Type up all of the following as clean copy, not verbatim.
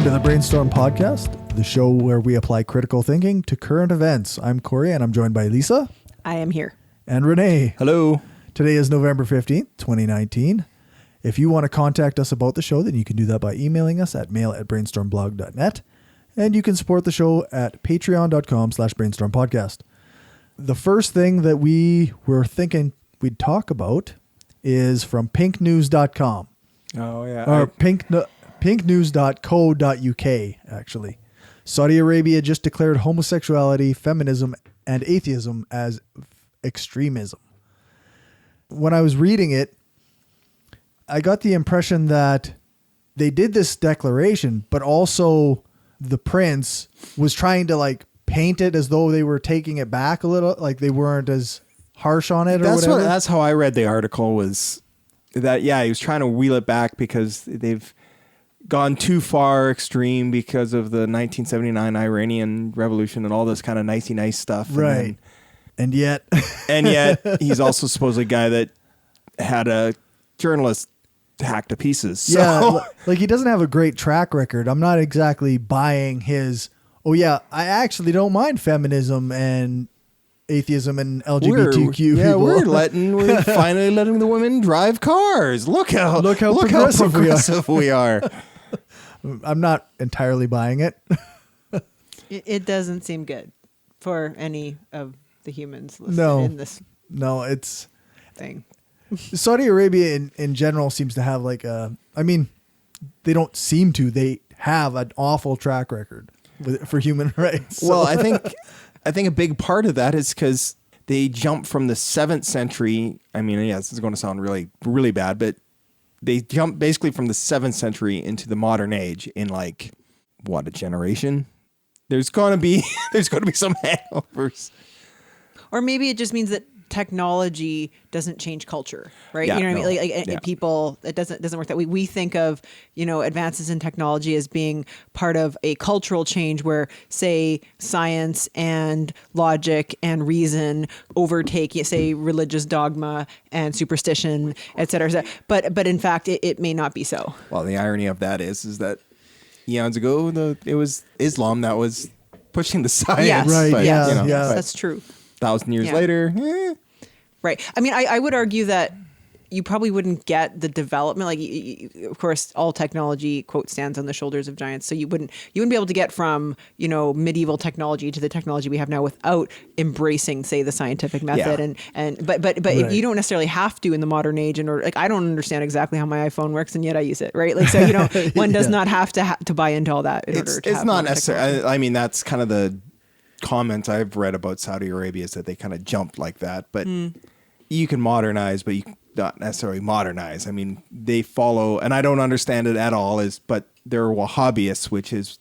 Welcome to the Brainstorm Podcast, the show where we apply critical thinking to current events. I'm Cory, and I'm joined by Lisa. I am here. And Rene. Hello. Today is November 15th, 2019. If you want to contact us about the show, then you can do that by emailing us at mail@brainstormblog.net. And you can support the show at patreon.com/brainstormpodcast. The first thing that we were thinking we'd talk about is from pinknews.com. Oh, yeah. Or pinknews.co.uk, actually. Saudi Arabia just declared homosexuality, feminism, and atheism as extremism. When I was reading it, I got the impression that they did this declaration, but also the prince was trying to paint it as though they were taking it back a little, like they weren't as harsh on it or whatever. That's how I read the article, was that, yeah, he was trying to wheel it back because they've gone too far extreme because of the 1979 Iranian Revolution and all this kind of nice stuff. Right. And yet he's also supposedly a guy that had a journalist hacked to pieces. So. Yeah, he doesn't have a great track record. I'm not exactly buying his, oh yeah, I actually don't mind feminism and atheism and LGBTQ people. We're finally letting the women drive cars. Look how progressive we are. I'm not entirely buying it. It doesn't seem good for any of the humans listed in this it's thing. Saudi Arabia in general seems to have they don't seem to. They have an awful track record for human rights. So. Well, I think a big part of that is because they jumped from the 7th century. I mean, yeah, this is going to sound really, really bad, but they jumped basically from the 7th century into the modern age in a generation. There's going to be some hangovers. Or maybe it just means that technology doesn't change culture, right? Yeah, you know what I mean? People, it doesn't work that way. We think of, advances in technology as being part of a cultural change where, say, science and logic and reason overtake, say, religious dogma and superstition, et cetera, et cetera. But in fact, it may not be so. Well, the irony of that is that eons ago, it was Islam that was pushing the science. Yes. Right. But, Yeah. That's true. 1,000 years later, Right. I mean, I would argue that you probably wouldn't get the development. Of course, all technology, quote, stands on the shoulders of giants. So you wouldn't be able to get from, medieval technology to the technology we have now without embracing, say, the scientific method. Yeah. But Right. you don't necessarily have to in the modern age. In order, I don't understand exactly how my iPhone works, and yet I use it. Right. One does not have to buy into all that in order to it's have not modern necessarily. technology. I mean, that's kind of the comments I've read about Saudi Arabia, is that they kind of jumped like that, but you can modernize, but you not necessarily modernize. I mean, they follow, and I don't understand it at all, but they're Wahhabists, which is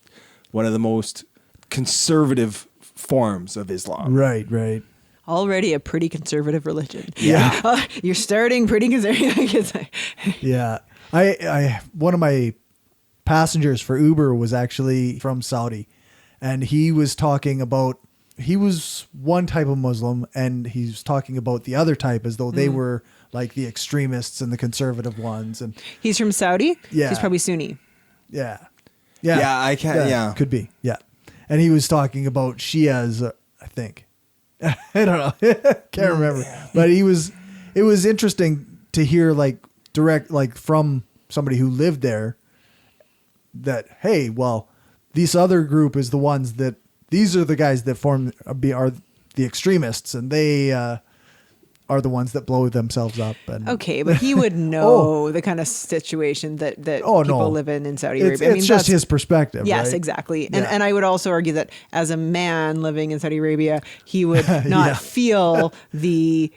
one of the most conservative forms of Islam. Right. Already a pretty conservative religion. Yeah. You're starting pretty conservative. Yeah. I one of my passengers for Uber was actually from Saudi, and he was talking about, he was one type of Muslim, and he's talking about the other type as though they were like the extremists and the conservative ones. And He's from Saudi? Yeah. He's probably Sunni. yeah. Yeah, I can't. Yeah. Could be. Yeah. And he was talking about Shias, I think. I don't know. Can't remember. But it was interesting to hear direct, from somebody who lived there, that, hey, well, this other group is the ones that, these are the guys that are the extremists, and they are the ones that blow themselves up. And Okay, but he would know the kind of situation that people live in Saudi Arabia. It's just his perspective. Yes, right? exactly. Yeah. And I would also argue that as a man living in Saudi Arabia, he would not feel the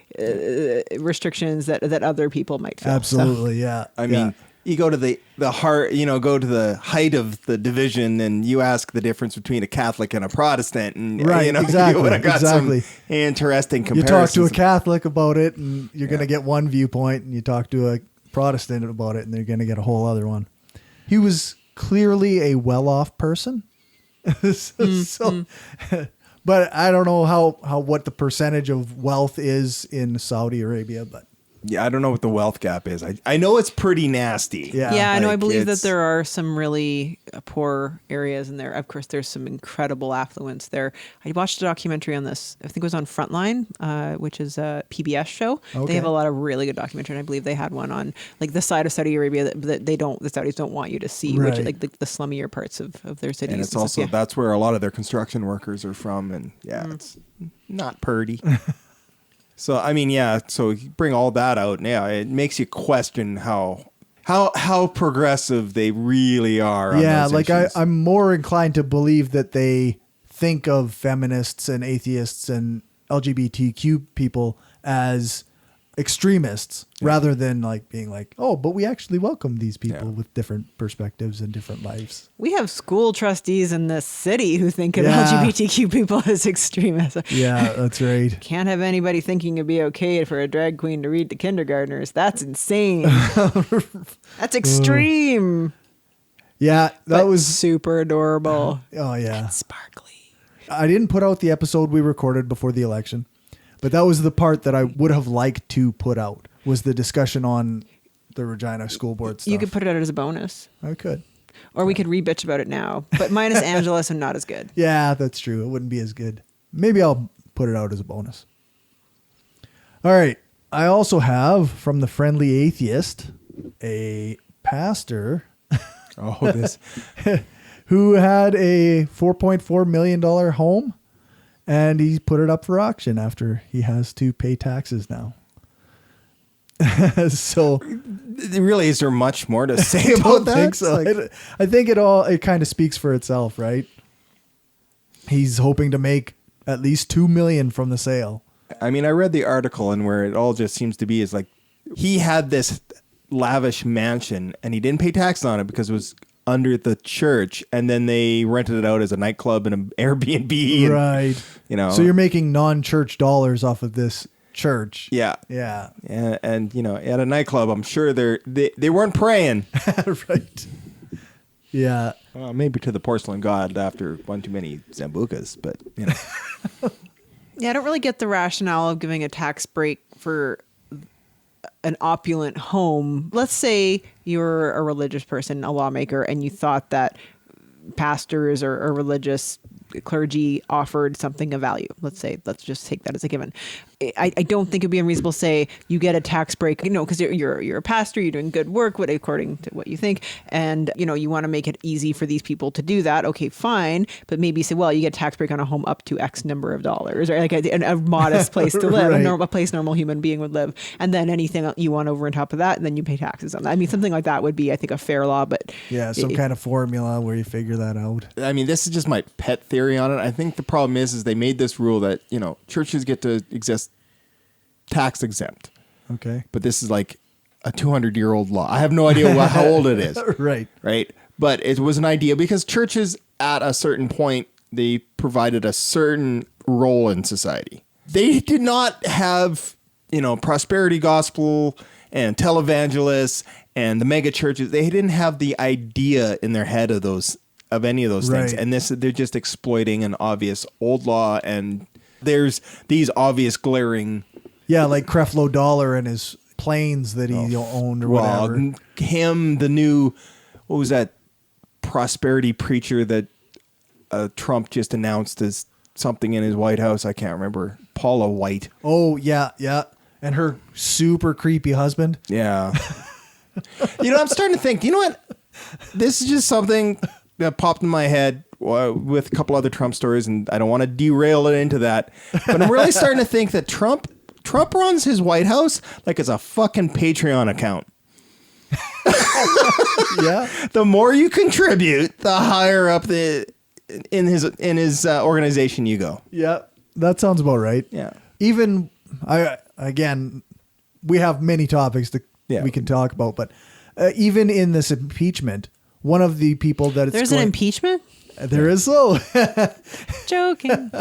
restrictions that other people might feel. Absolutely, yeah. I mean, you go to the heart, go to the height of the division, and you ask the difference between a Catholic and a Protestant, and exactly, you would have got some interesting comparisons. You talk to a Catholic about it, and you're going to get one viewpoint, and you talk to a Protestant about it, and they're going to get a whole other one. He was clearly a well-off person, so. But I don't know what the percentage of wealth is in Saudi Arabia, but Yeah, I don't know what the wealth gap is. I know it's pretty nasty. Yeah. Yeah, I know. I Like, believe that it's- there are some really poor areas in there. Of course, there's some incredible affluence there. I watched a documentary on this. I think it was on Frontline, which is a PBS show. Okay. They have a lot of really good documentary, and I believe they had one on like the side of Saudi Arabia that the Saudis don't want you to see, Right. which like the slummier parts of their cities. And it's stuff. also, Yeah. that's where a lot of their construction workers are from. And it's not purty. So, I mean, so you bring all that out. Yeah, it makes you question how progressive they really are. Yeah, on those like issues. I'm more inclined to believe that they think of feminists and atheists and LGBTQ people as extremists rather than like being like, oh, but we actually welcome these people with different perspectives and different lives. We have school trustees in this city who think of Yeah. LGBTQ people as extremists. Yeah, that's right. Can't have anybody thinking it'd be okay for a drag queen to read to kindergartners. That's insane. That's extreme. Yeah, that But was. super adorable. Oh yeah. Sparkly. I didn't put out the episode we recorded before the election, but that was the part that I would have liked to put out, was the discussion on the Regina School Board stuff. You could put it out as a bonus. I could. Or we could re-bitch about it now. But minus Angelus and not as good. Yeah, that's true. It wouldn't be as good. Maybe I'll put it out as a bonus. All right. I also have from the Friendly Atheist a pastor Oh, this. who had a $4.4 million home, and he put it up for auction after he has to pay taxes now. So Really, is there much more to say I about don't that? think so. Like- I think it kind of speaks for itself, right? He's hoping to make at least $2 million from the sale. I mean, I read the article, and where it all just seems to be is like he had this lavish mansion and he didn't pay tax on it because it was under the church, and then they rented it out as a nightclub and an Airbnb. And, Right. you know, So you're making non-church dollars off of this church. yeah. Yeah. And you know, at a nightclub, I'm sure they weren't praying. Right. Yeah. Well, maybe to the porcelain god after one too many Zambucas, but you know. Yeah, I don't really get the rationale of giving a tax break for an opulent home. Let's say you're a religious person, a lawmaker, and you thought that pastors or religious clergy offered something of value. Let's just take that as a given. I don't think it'd be unreasonable to say you get a tax break, you know, because you're a pastor, you're doing good work, according to what you think, and you know you want to make it easy for these people to do that. Okay, fine, but maybe say, well, you get a tax break on a home up to X number of dollars, or like a modest place to live, Right. a place normal human being would live, and then anything you want over and top of that, then you pay taxes on that. I mean, something like that would be, I think, a fair law, but Yeah. Some kind of formula where you figure that out. I mean, this is just my pet theory on it. I think the problem is they made this rule that, you know, churches get to exist tax exempt. Okay. But this is like a 200-year-old law. I have no idea how old it is. Right. Right. But it was an idea because churches at a certain point, they provided a certain role in society. They did not have, you know, prosperity gospel and televangelists and the mega churches. They didn't have the idea in their head of any of those things. Right. And they're just exploiting an obvious old law. And there's these obvious glaring. Yeah, like Creflo Dollar and his planes that he owned or whatever. Him, the new, what was that prosperity preacher that Trump just announced as something in his White House? I can't remember. Paula White. Oh, yeah, yeah. And her super creepy husband. Yeah. You know, I'm starting to think, you know what? This is just something that popped in my head with a couple other Trump stories, and I don't want to derail it into that. But I'm really starting to think that Trump runs his White House like it's a fucking Patreon account. Yeah. The more you contribute, the higher up in his organization you go. Yeah. That sounds about right. Yeah. Even we have many topics that Yeah. we can talk about, but even in this impeachment, one of the people that it's there's an impeachment? there is so Joking.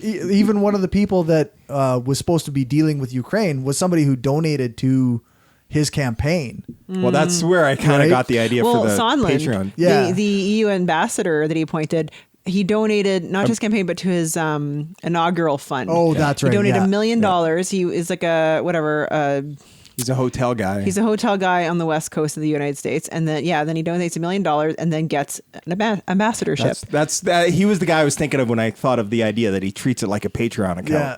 even one of the people that was supposed to be dealing with Ukraine was somebody who donated to his campaign. Well, that's where I kind of Right? got the idea Well, for the Sondland, Patreon. Yeah. the EU ambassador that he appointed, he donated not to his campaign, but to his inaugural fund. Oh, that's right. He donated yeah. $1 million. He is like a whatever. He's a hotel guy. He's a hotel guy on the west coast of the United States, and then he donates $1 million and then gets an ambassadorship. That's he was the guy I was thinking of when I thought of the idea that he treats it like a Patreon account. Yeah.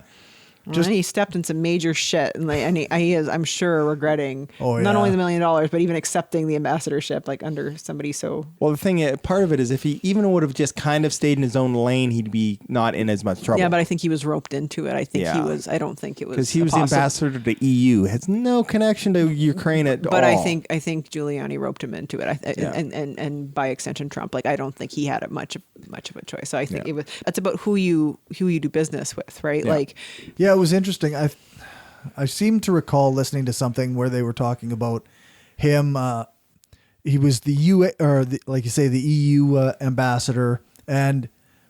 And he stepped in some major shit, and he is, I'm sure, regretting not only the $1 million, but even accepting the ambassadorship, like under somebody so. Well, the thing, part of it is if he even would have just kind of stayed in his own lane, he'd be not in as much trouble. Yeah, but I think he was roped into it. I think he was. I don't think it was because he was the ambassador to EU, has no connection to Ukraine at all. But I think Giuliani roped him into it. And by extension, Trump. Like I don't think he had much of a choice. So I think it's about who you do business with, right? Yeah. Like. Yeah, it was interesting. I seem to recall listening to something where they were talking about him. He was the like you say, the EU ambassador,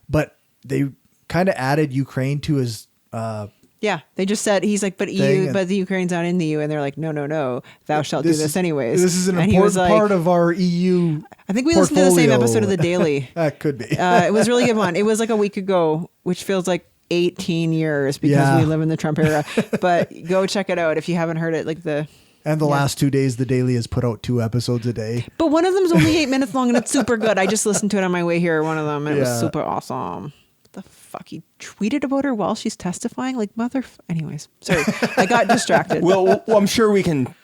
but they kind of added Ukraine to his. Yeah, they just said he's like, but EU, but the Ukraine's not in the EU, and they're like, no, thou shalt do this anyways. This is an and important part of our EU. I think we listened to the same episode of The Daily. That could be. It was a really good one. It was like a week ago, which feels like 18 years because we live in the Trump era. But go check it out if you haven't heard it. And the last 2 days, The Daily has put out 2 episodes a day. But one of them is only 8 minutes long and it's super good. I just listened to it on my way here, one of them, and it was super awesome. What the fuck? He tweeted about her while she's testifying? Like, anyways, sorry. I got distracted. well, I'm sure we can.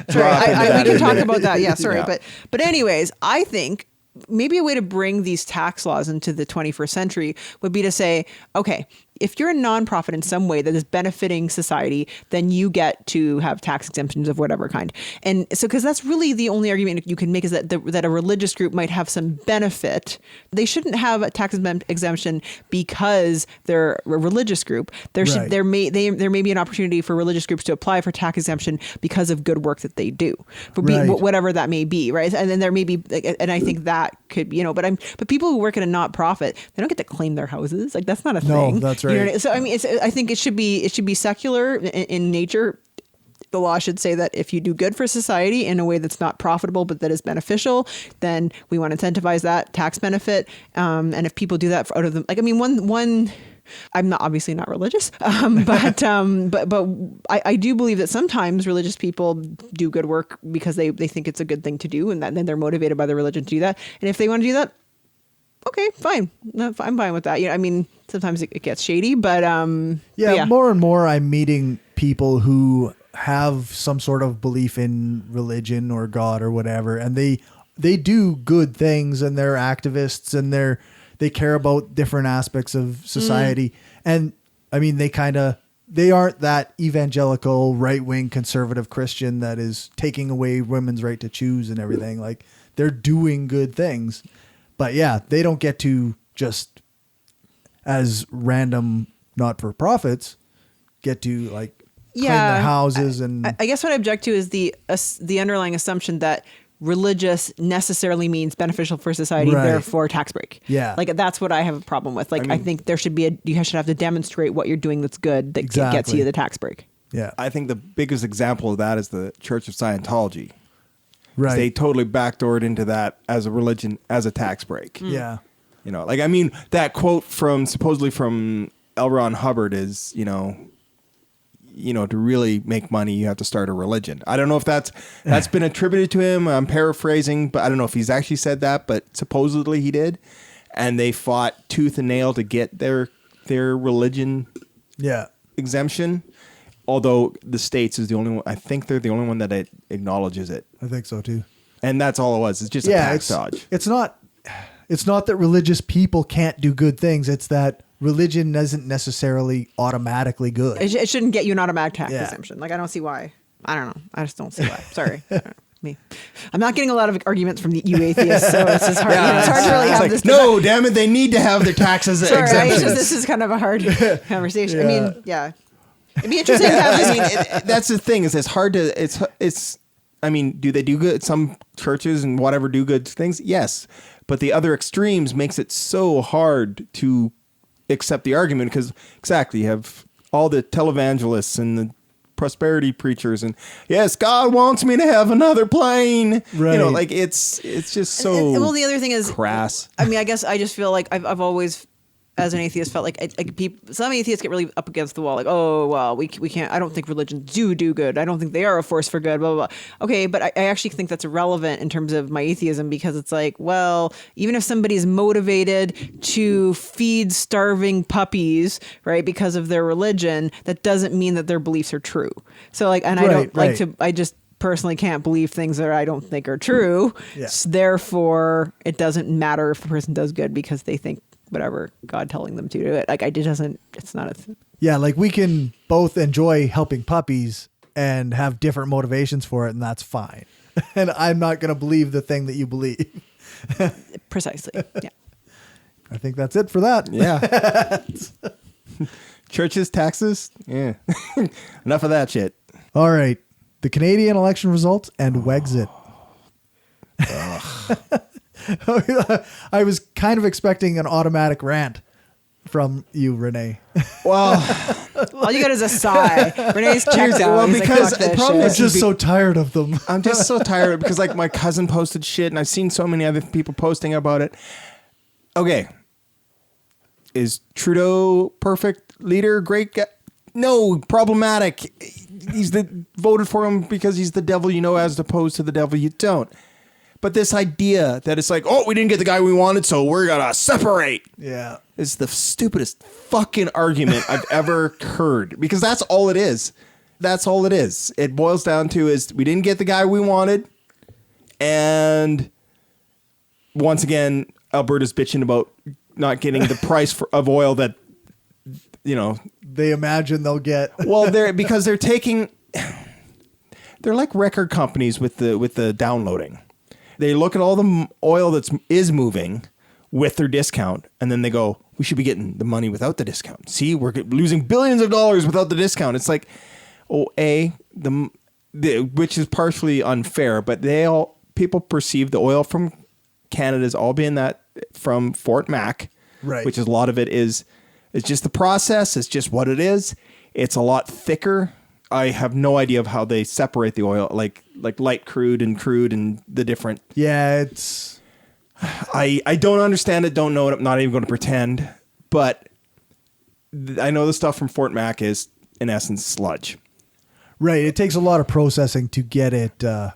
Sorry, we can talk about that. Yeah, sorry. Yeah. But anyways, I think maybe a way to bring these tax laws into the 21st century would be to say, okay, if you're a nonprofit in some way that is benefiting society, then you get to have tax exemptions of whatever kind. And so, because that's really the only argument you can make is that a religious group might have some benefit. They shouldn't have a tax exemption because they're a religious group. There may be an opportunity for religious groups to apply for tax exemption because of good work that they do, whatever that may be, right? And then there may be, and I think that could, but people who work at a not-profit, they don't get to claim their houses. Like that's not a thing. No, that's right. So I mean, I think it should be secular in nature. The law should say that if you do good for society in a way that's not profitable but that is beneficial, then we want to incentivize that tax benefit. And if people do that out of them, like I mean, one. I'm obviously not religious, but I do believe that sometimes religious people do good work because they think it's a good thing to do, and then they're motivated by the religion to do that. And if they want to do that, okay, fine. No, I'm fine with that. I mean, sometimes it gets shady, but more and more I'm meeting people who have some sort of belief in religion or God or whatever, and they do good things, and they're activists, and they care about different aspects of society. And I mean, they aren't that evangelical, right-wing, conservative Christian that is taking away women's right to choose and everything. Like they're doing good things. But yeah, they don't get to just as random not-for-profits get to like clean their houses. I guess what I object to is the underlying assumption that religious necessarily means beneficial for society, therefore tax break. Yeah. Like that's what I have a problem with. Like I think there should be you should have to demonstrate what you're doing that's good that gets you the tax break. Yeah. I think the biggest example of that is the Church of Scientology. Right. They totally backdoored into that as a religion, as a tax break. Yeah. Like, I mean, that quote supposedly from L. Ron Hubbard is, to really make money, you have to start a religion. I don't know if that's been attributed to him. I'm paraphrasing, but I don't know if he's actually said that, but supposedly he did. And they fought tooth and nail to get their religion exemption. Although the States is the only one, I think they're the only one that acknowledges it. I think so too. And that's all it was. It's just a tax dodge. It's not that religious people can't do good things. It's that religion isn't necessarily automatically good. It shouldn't get you an automatic tax exemption. Like I don't see why. I don't know. I just don't see why. Sorry. Me. I'm not getting a lot of arguments from you atheists, so it's just hard. It's hard to really have this. No, damn it! They need to have their taxes exemptions. This is kind of a hard conversation. I mean, it'd be interesting to have. That's the thing. Is it's hard to. It's. I mean, do they do good? Some churches and whatever do good things. Yes, but the other extremes makes it so hard to accept the argument because you have all the televangelists and the prosperity preachers and yes, God wants me to have another plane. Right. You know, like it's just so well, the other thing is crass. I mean, I guess I just feel like I've always, as an atheist, felt like some atheists get really up against the wall, like, oh, well, we can't, I don't think religions do good. I don't think they are a force for good, blah, blah, blah. Okay, but I actually think that's irrelevant in terms of my atheism, because it's like, well, even if somebody's motivated to feed starving puppies, right, because of their religion, that doesn't mean that their beliefs are true. So like, and I don't like to, I just personally can't believe things that I don't think are true. Yeah. Therefore, it doesn't matter if the person does good because they think whatever God telling them to do it. Like it's not Yeah, like we can both enjoy helping puppies and have different motivations for it, and that's fine. And I'm not going to believe the thing that you believe. Precisely. Yeah. I think that's it for that. Yeah. Churches, taxes. Yeah. Enough of that shit. All right. The Canadian election results and Wexit. I was kind of expecting an automatic rant from you, Rene. Well, all you got is a sigh. Renee's checked out. Well, He's because like, the fuck this problem shit. I'm just so tired of them. I'm just so tired because like my cousin posted shit and I've seen so many other people posting about it. Okay. Is Trudeau perfect leader? Great guy? No, problematic. Voted for him because he's the devil you know as opposed to the devil you don't. But this idea that it's like, oh, we didn't get the guy we wanted, so we're going to separate. Yeah. It's the stupidest fucking argument I've ever heard, because that's all it is. That's all it is. It boils down to is we didn't get the guy we wanted. And once again, Alberta's bitching about not getting the price of oil that, you know, They imagine they'll get. well, because they're taking, they're like record companies with the downloading. They look at all the oil is moving with their discount, and then they go, we should be getting the money without the discount. See, we're losing billions of dollars without the discount. It's like, which is partially unfair, but people perceive the oil from Canada as all being that from Fort Mac, Right. which is a lot of it is just the process. It's just what it is. It's a lot thicker. I have no idea of how they separate the oil, like light crude and the different. Yeah, it's. I don't understand it. Don't know it. I'm not even going to pretend. But I know the stuff from Fort Mac is in essence sludge. Right. It takes a lot of processing to get it to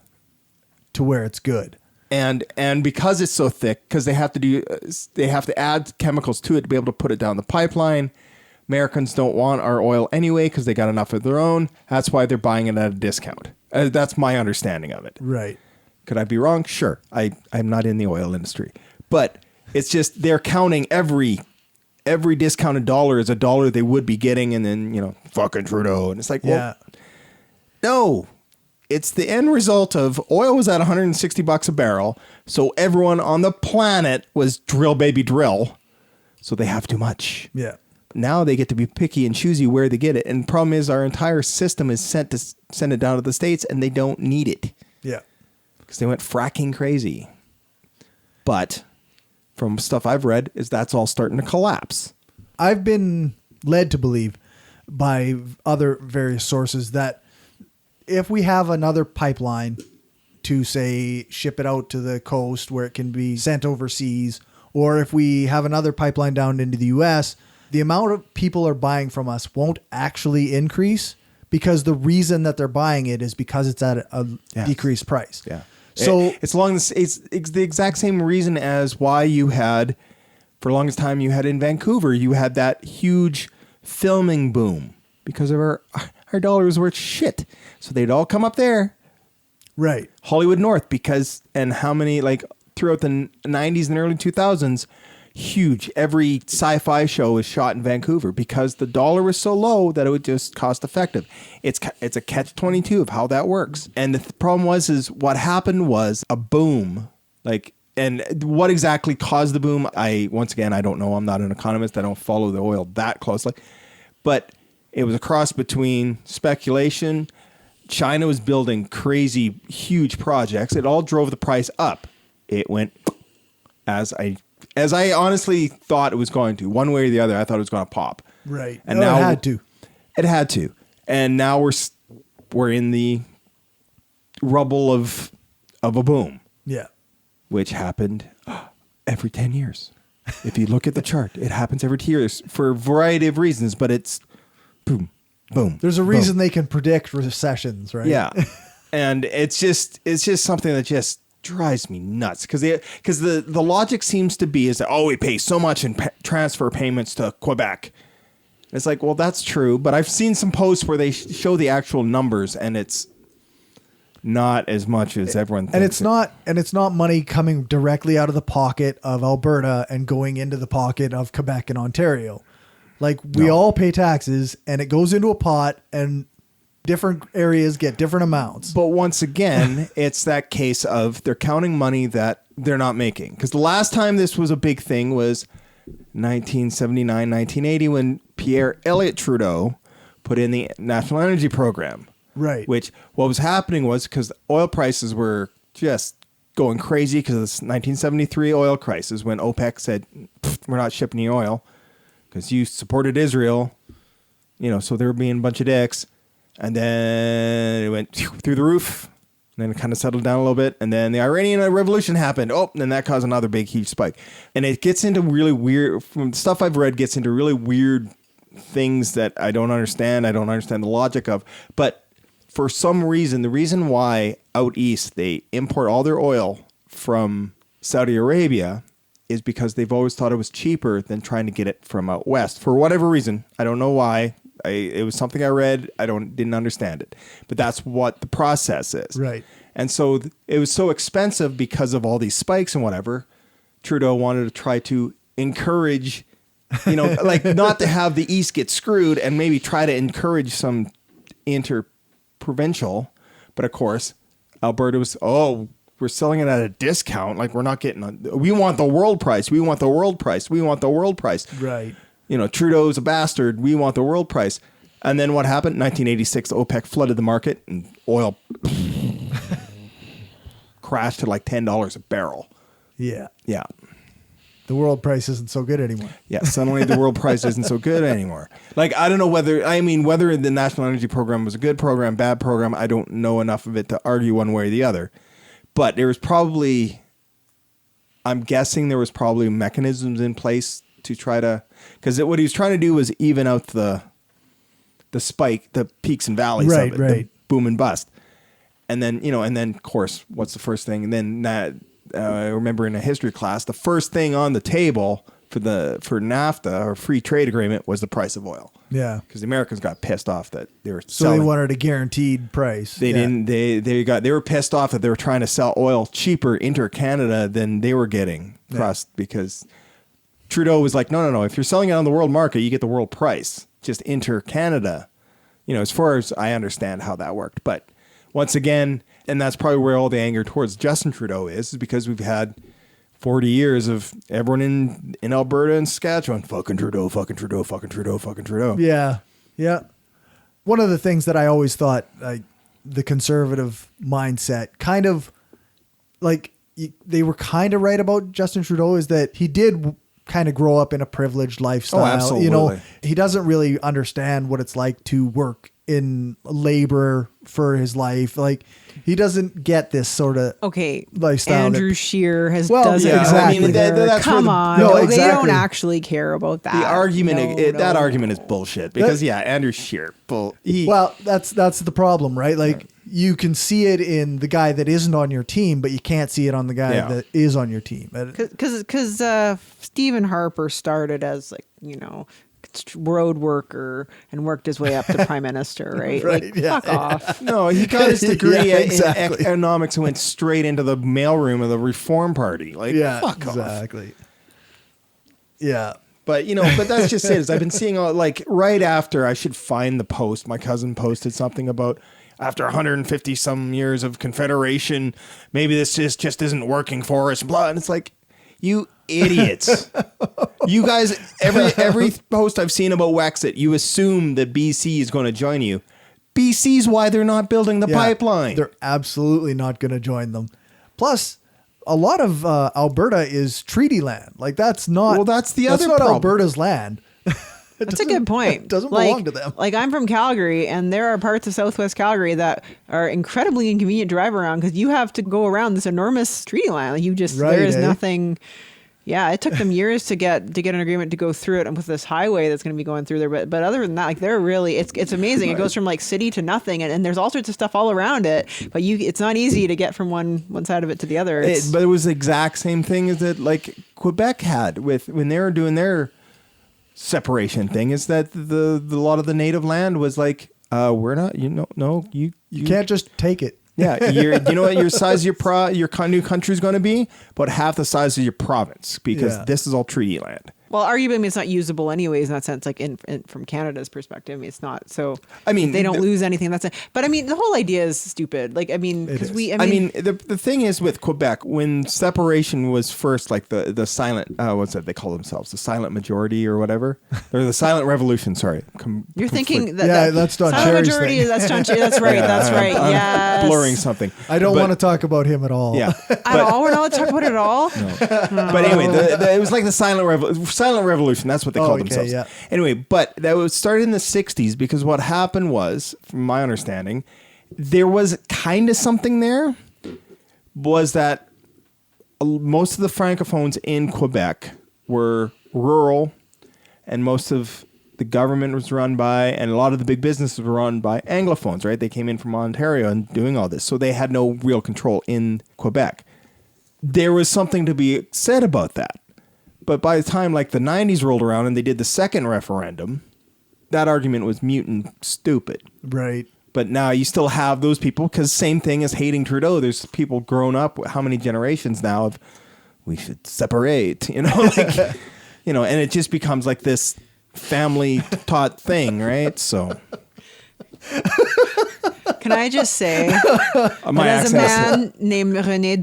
where it's good. And because it's so thick, because they have to add chemicals to it to be able to put it down the pipeline. Americans don't want our oil anyway because they got enough of their own. That's why they're buying it at a discount. That's my understanding of it. Right. Could I be wrong? Sure. I'm not in the oil industry. But it's just they're counting every discounted dollar as a dollar they would be getting, and then, you know, fucking Trudeau. And it's like, well, no. It's the end result of oil was at $160 a barrel, so everyone on the planet was drill baby drill, so they have too much. Yeah. Now they get to be picky and choosy where they get it. And the problem is our entire system is sent to send it down to the States, and they don't need it. Yeah. Because they went fracking crazy. But from stuff I've read is that's all starting to collapse. I've been led to believe by other various sources that if we have another pipeline to, say, ship it out to the coast where it can be sent overseas, or if we have another pipeline down into the U.S., the amount of people are buying from us won't actually increase, because the reason that they're buying it is because it's at a decreased price. Yeah. So it's the exact same reason as why you had, for the longest time, you had in Vancouver, you had that huge filming boom because of our dollar was worth shit. So they'd all come up there. Right. Hollywood North, and how many, like throughout the 90s and early 2000s, huge. Every sci-fi show was shot in Vancouver because the dollar was so low that it would just cost effective. It's a catch-22 of how that works. And the problem is what happened was a boom. And what exactly caused the boom? Once again, I don't know. I'm not an economist. I don't follow the oil that closely. But it was a cross between speculation. China was building crazy, huge projects. It all drove the price up. It went as I honestly thought it was going to. One way or the other, I thought it was going to pop. Right. And now now it had to. It had to. And now we're we're in the rubble of a boom, Yeah. which happened every 10 years. If you look at the chart, it happens every 10 years for a variety of reasons, but it's boom, boom. There's a boom. reason they can predict recessions, right? Yeah. And it's just something that just drives me nuts because the logic seems to be is that, we pay so much in transfer payments to Quebec. It's like, well, that's true, but I've seen some posts where they show the actual numbers and it's not as much as everyone thinks. And it's not money coming directly out of the pocket of Alberta and going into the pocket of Quebec and Ontario. Like we all pay taxes and it goes into a pot and different areas get different amounts. But once again, it's that case of they're counting money that they're not making. Because the last time this was a big thing was 1979, 1980 when Pierre Elliott Trudeau put in the National Energy Program. Right. Which what was happening was because oil prices were just going crazy because of this 1973 oil crisis when OPEC said, we're not shipping you oil because you supported Israel, so they were being a bunch of dicks. And then it went through the roof and then it kind of settled down a little bit. And then the Iranian Revolution happened. And then that caused another big, huge spike. And it gets into really weird, from the stuff I've read, gets into really weird things that I don't understand. I don't understand the logic of. But for some reason, the reason why out east they import all their oil from Saudi Arabia is because they've always thought it was cheaper than trying to get it from out west. For whatever reason, I don't know why. It was something I read. I didn't understand it, but that's what the process is. Right. And so it was so expensive because of all these spikes and whatever. Trudeau wanted to try to encourage, like not to have the East get screwed and maybe try to encourage some interprovincial. But of course, Alberta was, we're selling it at a discount. Like we're not getting, we want the world price. We want the world price. We want the world price. Right. Trudeau's a bastard. We want the world price. And then what happened? 1986, OPEC flooded the market and oil crashed to like $10 a barrel. Yeah. Yeah. The world price isn't so good anymore. Yeah. Suddenly the world price isn't so good anymore. Like, I don't know whether the National Energy Program was a good program, bad program. I don't know enough of it to argue one way or the other. But there was I'm guessing there was probably mechanisms in place to try to, because what he was trying to do was even out the spike, the peaks and valleys of it, the boom and bust. And then, of course, what's the first thing? And then I remember in a history class, the first thing on the table for NAFTA or free trade agreement was the price of oil. Yeah. Because the Americans got pissed off that they were selling. They wanted a guaranteed price. They didn't. They were pissed off that they were trying to sell oil cheaper inter Canada than they were getting because Trudeau was like, no. If you're selling it on the world market, you get the world price. Just inter Canada, as far as I understand how that worked. But once again, and that's probably where all the anger towards Justin Trudeau is because we've had 40 years of everyone in Alberta and Saskatchewan, fucking Trudeau, fucking Trudeau, fucking Trudeau, fucking Trudeau. Yeah. Yeah. One of the things that I always thought, the conservative mindset kind of like they were kind of right about Justin Trudeau is that he did kind of grow up in a privileged lifestyle. Oh, absolutely. He doesn't really understand what it's like to work in labor for his life. Like he doesn't get this sort of lifestyle. Andrew Scheer doesn't. Exactly. Come on. No, they don't actually care about that. The argument, that argument is bullshit because Andrew Scheer. Well, that's the problem, right? Like you can see it in the guy that isn't on your team, but you can't see it on the guy that is on your team. Because Stephen Harper started as road worker and worked his way up to prime minister, right? Fuck off. No, he got his degree in economics and went straight into the mailroom of the Reform Party. Fuck off. Exactly. Yeah. But, but that's just it. I've been seeing right after I should find the post. My cousin posted something about after 150 some years of Confederation, maybe this just isn't working for us. Blah. And it's like, you idiots. You guys, every post I've seen about Wexit, you assume that BC is going to join you. BC's why they're not building the pipeline. They're absolutely not going to join them. Plus, a lot of Alberta is treaty land. Like that's not. Well, that's the that's other not problem. Alberta's land. That's a good point. It doesn't belong to them. Like I'm from Calgary, and there are parts of Southwest Calgary that are incredibly inconvenient to drive around because you have to go around this enormous treaty line. Like there is nothing. Yeah, it took them years to get an agreement to go through it, and with this highway that's going to be going through there. But other than that, like they're really it's amazing. It goes from like city to nothing, and there's all sorts of stuff all around it. But it's not easy to get from one side of it to the other. But it was the exact same thing as that like Quebec had with when they were doing their separation thing. Is that the lot of the native land was like we're not you can't just take it. Yeah, you know what your size of your new country is going to be? About half the size of your province because this is all treaty land. Well, arguably, I mean, it's not usable anyways in that sense. Like from Canada's perspective, I mean, it's not. So I mean, they don't lose anything. That's it. But I mean, the whole idea is stupid. Like I mean, because the thing is with Quebec when separation was first, like the silent what's that they call themselves, the silent majority or whatever, or the silent revolution. Sorry, you're thinking that that's not silent Cherry's majority. thing. That's John. That's right. That's right. I'm blurring something. I don't want to talk about him at all. Yeah, at all. We're not allowed to talk about it at all. No. But anyway, it was like the silent revolution. That's what they called themselves. Yeah. Anyway, but that was started in the 60s because what happened was, from my understanding, there was kind of something there, was that most of the francophones in Quebec were rural and most of the government was run by, and a lot of the big businesses were run by Anglophones, right? They came in from Ontario and doing all this. So they had no real control in Quebec. There was something to be said about that. But by the time like the 90s rolled around and they did the second referendum, that argument was mute and stupid. Right. But now you still have those people because same thing as hating Trudeau. There's people grown up, how many generations now of we should separate, and it just becomes like this family taught thing, right? So can I just say that as a man named Rene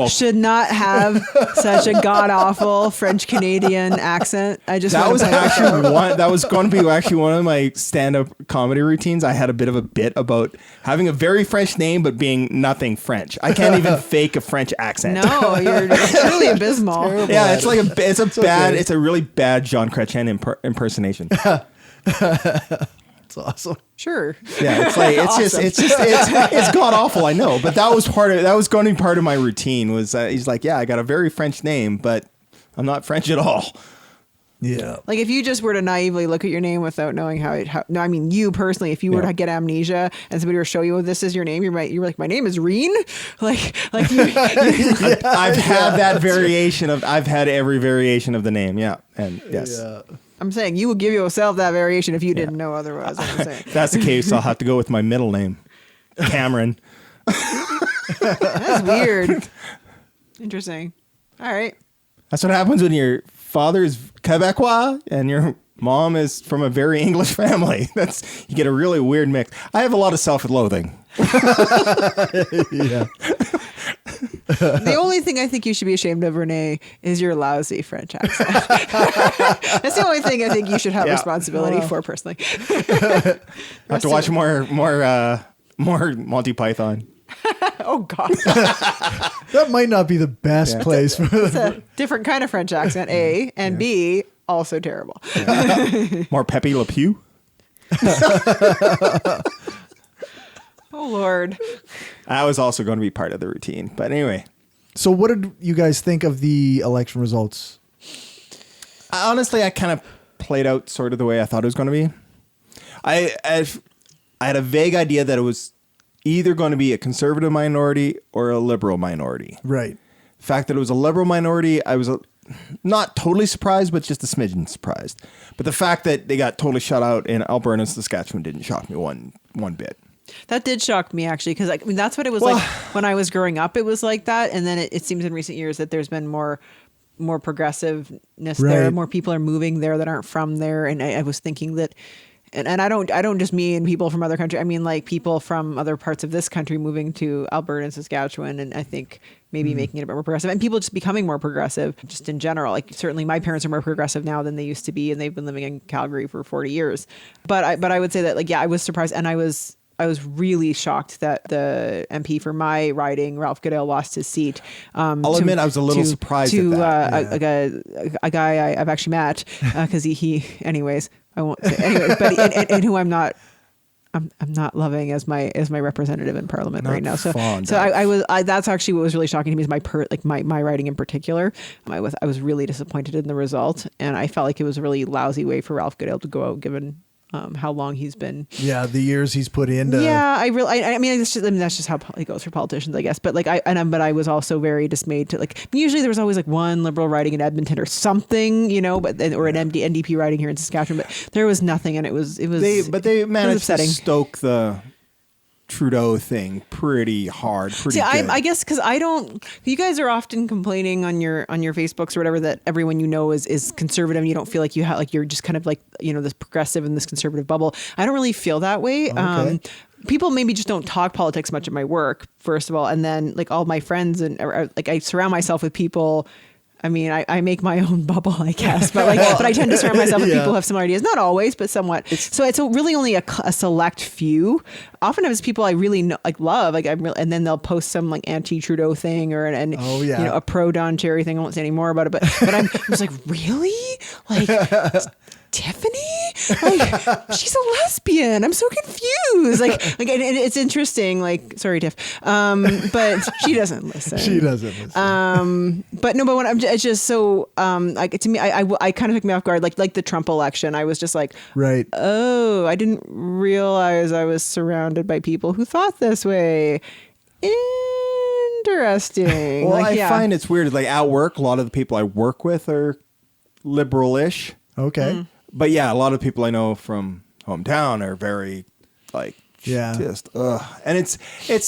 should not have such a god-awful French-Canadian accent. That was going to be actually one of my stand-up comedy routines. I had a bit of a bit about having a very French name but being nothing French. I can't even fake a French accent. No, it's really abysmal. Yeah, it's a really bad Jean Chrétien impersonation. It's awesome. Sure. Yeah, it's like it's god awful. I know, but that was going to be part of my routine. Was he's like, yeah, I got a very French name, but I'm not French at all. Yeah. Like if you just were to naively look at your name without knowing I mean, you personally, if you were to get amnesia and somebody were to show you, this is your name, you're like, my name is Rene. Like you. I've had that variation I've had every variation of the name. Yeah. And yes. Yeah. I'm saying you would give yourself that variation if you didn't know otherwise. If that's the case, I'll have to go with my middle name, Cameron. That's weird. Interesting. All right. That's what happens when your father is Quebecois and your mom is from a very English family. You get a really weird mix. I have a lot of self-loathing. Yeah. The only thing I think you should be ashamed of, Rene, is your lousy French accent. That's the only thing I think you should have responsibility for personally. I have to watch more Monty Python. Oh God, that might not be the best place for it's a different kind of French accent. A and B also terrible. More Pepe Le Pew. Oh Lord. That was also going to be part of the routine. But anyway. So what did you guys think of the election results? Honestly, I kind of played out sort of the way I thought it was going to be. I had a vague idea that it was either going to be a conservative minority or a liberal minority. Right. The fact that it was a liberal minority, I was not totally surprised, but just a smidgen surprised. But the fact that they got totally shut out in Alberta and Saskatchewan didn't shock me one bit. That did shock me actually, because that's what it was like when I was growing up. It was like that, and then it seems in recent years that there's been more progressiveness there. More people are moving there that aren't from there, and I was thinking that, and I don't just mean people from other countries. I mean like people from other parts of this country moving to Alberta and Saskatchewan, and I think maybe making it a bit more progressive, and people just becoming more progressive just in general. Like certainly my parents are more progressive now than they used to be, and they've been living in Calgary for 40 years. But I would say that I was surprised, and I was was really shocked that the MP for my riding, Ralph Goodale, lost his seat. I'll admit I was a little surprised at that. A guy I've actually met because he anyways I won't say anyways, but and who I'm not loving as my representative in Parliament right now. So that's actually what was really shocking to me is my writing in particular. I was really disappointed in the result, and I felt like it was a really lousy way for Ralph Goodale to go out, given how long he's been. Yeah, the years he's put into. Yeah, I mean, that's just how it goes for politicians, I guess. But but I was also very dismayed to usually there was always one Liberal riding in Edmonton or something, or an NDP riding here in Saskatchewan, but there was nothing, and it was. They managed to stoke the Trudeau thing pretty hard. I guess because you guys are often complaining on your Facebooks or whatever that everyone is conservative and you don't feel like you're just kind of this progressive in this conservative bubble. I don't really feel that way. Okay. People maybe just don't talk politics much at my work, first of all, and then all my friends and I surround myself with people. I mean, I make my own bubble, I guess, but but I tend to surround myself with people who have similar ideas. Not always, but somewhat. So it's really only a select few. Often it's people I really know, love, and then they'll post some anti-Trudeau thing or a pro Don Cherry thing. I won't say any more about it, but I'm just really Tiffany? She's a lesbian. I'm so confused. And it's interesting. Sorry, Tiff. But she doesn't listen. But when it's just so, to me, I kind of took me off guard. Like the Trump election, I was just right. Oh, I didn't realize I was surrounded by people who thought this way. Interesting. Well, I find it's weird. At work, a lot of the people I work with are liberal-ish. Okay. Mm. But yeah, a lot of people I know from hometown are very just and it's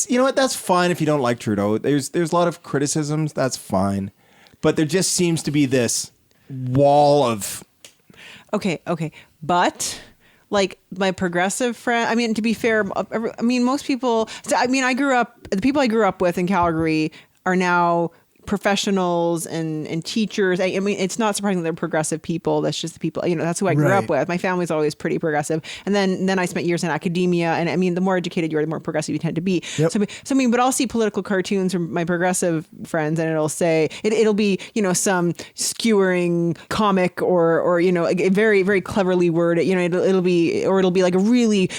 what, that's fine if you don't like Trudeau. There's a lot of criticisms, that's fine, but there just seems to be this wall of okay, but my progressive friend. I mean, to be fair, most people. The people I grew up with in Calgary are now professionals and teachers. I mean, it's not surprising that they're progressive people. That's just the people, that's who I grew up with. My family's always pretty progressive. And then I spent years in academia. And I mean, the more educated you are, the more progressive you tend to be. Yep. So but I'll see political cartoons from my progressive friends and it'll say, it'll be, some skewering comic or a very, very cleverly worded, it'll be a really,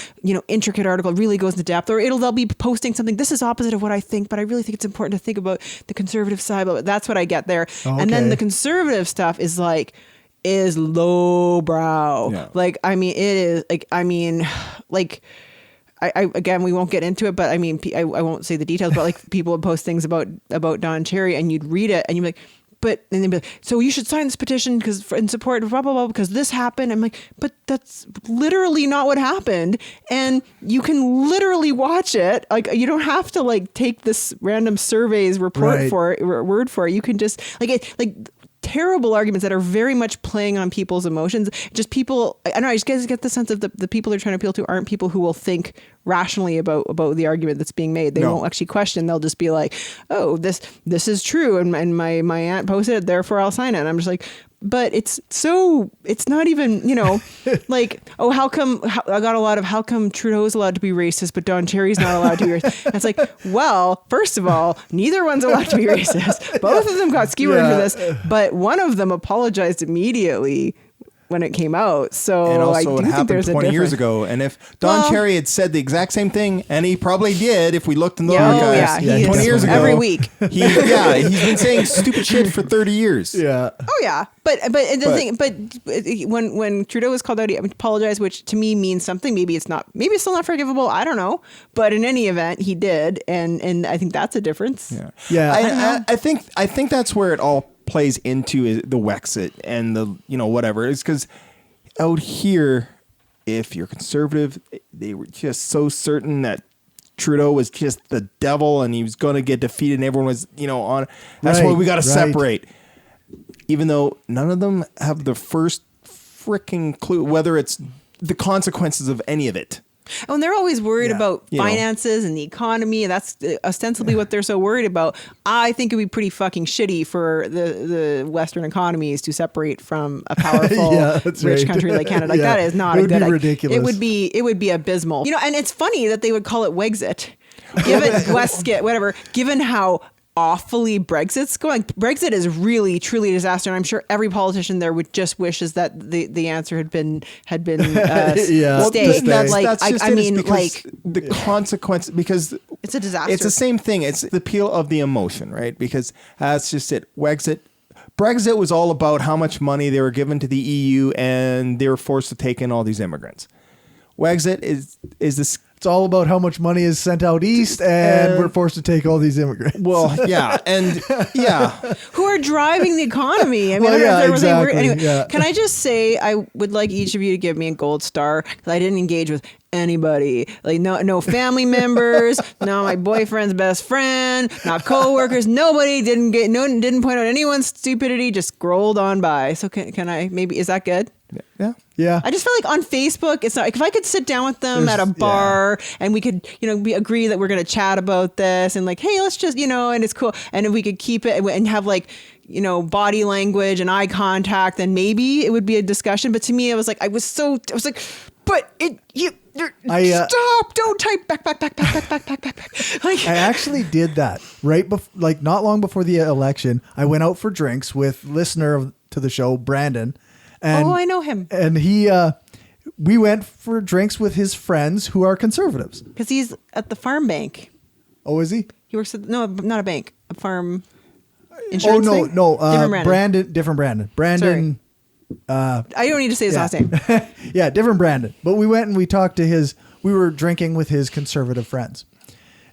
intricate article, really goes into depth, or they'll be posting something. This is opposite of what I think, but I really think it's important to think about the conservative side. But that's what I get there. Okay. And then the conservative stuff is lowbrow. Yeah. Again, we won't get into it, but I mean, I won't say the details, but people would post things about Don Cherry and you'd read it and you'd be and they'd be so you should sign this petition in support of blah, blah, blah, because this happened. I'm but that's literally not what happened. And you can literally watch it. You don't have to take this random surveys report for it, word for it. You can just terrible arguments that are very much playing on people's emotions. Just people, I don't know, I just get the sense of the people they're trying to appeal to aren't people who will think rationally about the argument that's being made. They won't actually question. They'll just be oh, this is true. And my aunt posted it, therefore I'll sign it. And I'm just but it's not even, how come Trudeau's allowed to be racist, but Don Cherry's not allowed to be racist? And it's well, first of all, neither one's allowed to be racist. Both of them got skewered for this, but one of them apologized immediately when it came out. So and also I do it think happened there's 20 years ago. And if Don Cherry had said the exact same thing, and he probably did if we looked in the archives 20 years ago. Every week. He's been saying stupid shit for 30 years. Yeah. Oh yeah. But when Trudeau was called out, he apologized, which to me means something. Maybe it's still not forgivable. I don't know. But in any event, he did. And I think that's a difference. Yeah. Yeah. I think that's where it all plays into the Wexit and the whatever. It's because out here, if you're conservative, they were just so certain that Trudeau was just the devil and he was going to get defeated and everyone was on. That's why we got to separate. Even though none of them have the first freaking clue whether it's the consequences of any of it. Oh, and they're always worried Yeah. about You know. finances and the economy, and that's ostensibly what they're so worried about. I think it'd be pretty fucking shitty for the Western economies to separate from a powerful, Yeah, that's rich right. country like Canada. Like, Yeah. that is not It a would good be idea. ridiculous. It would be abysmal. You know, and it's funny that they would call it Wexit, given Westgate, whatever, given how awfully Brexit's going. Brexit is really truly a disaster, and I'm sure every politician there would just wishes that the answer had been Yeah. Well, stayed. stay. That's I just it, is mean, because like, the consequence, because it's a disaster. it's the same thing. It's the appeal of the emotion, right? Because that's just it. Brexit was all about how much money they were given to the EU, and they were forced to take in all these immigrants. Wexit is this. It's all about how much money is sent out east, and we're forced to take all these immigrants. Well, yeah, and yeah, who are driving the economy. I mean, Well, I don't know yeah, if there was exactly, anyway, yeah. can I just say I would like each of you to give me a gold star because I didn't engage with anybody. Like no family members, no my boyfriend's best friend, not coworkers. Nobody didn't point out anyone's stupidity. Just scrolled on by. So can I maybe is that good? yeah. Yeah. I just feel like on Facebook, it's not like if I could sit down with them There's- at a bar and we could, agree that we're going to chat about this and like, hey, let's just, and it's cool. And if we could keep it and have like, body language and eye contact, then maybe it would be a discussion. But to me, I was like, but stop, don't type back. Like, I actually did that like not long before the election. I went out for drinks with listener to the show, Brandon. And, I know him. And we went for drinks with his friends who are conservatives. Because he's at the farm bank. Oh, is he? He works at, no, not a bank, a farm Oh, insurance thing? no. Different Brandon. Brandon. I don't need to say his last name. Yeah, different Brandon. But we went and we talked to we were drinking with his conservative friends.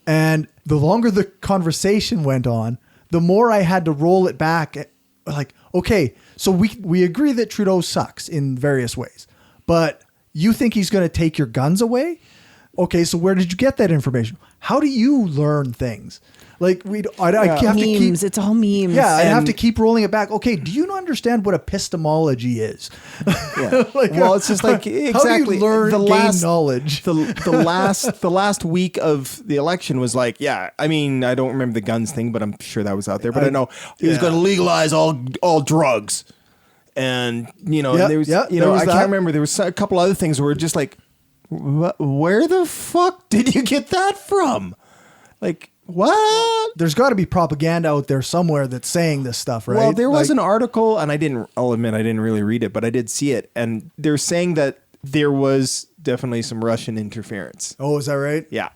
And the longer the conversation went on, the more I had to roll it back. Like, okay, so we agree that Trudeau sucks in various ways, but you think he's going to take your guns away? Okay, so where did you get that information? How do you learn things? Like I have to keep, Memes. It's all memes. yeah, I have to keep rolling it back. Okay, do you not understand what epistemology is? Yeah. Well, it's just like exactly How do you learn the gain last knowledge? the last week of the election was like, yeah. I mean, I don't remember the guns thing, but I'm sure that was out there. But I know he was going to legalize all drugs, and Yep, and there was yep, there was I that. can't remember. There was a couple other things where we're just like, where the fuck did you get that from? Like, what? There's got to be propaganda out there somewhere that's saying this stuff, right? Well, there was Like, an article, and I'll admit I didn't really read it, but I did see it. And they're saying that there was definitely some Russian interference. Oh, is that right? Yeah.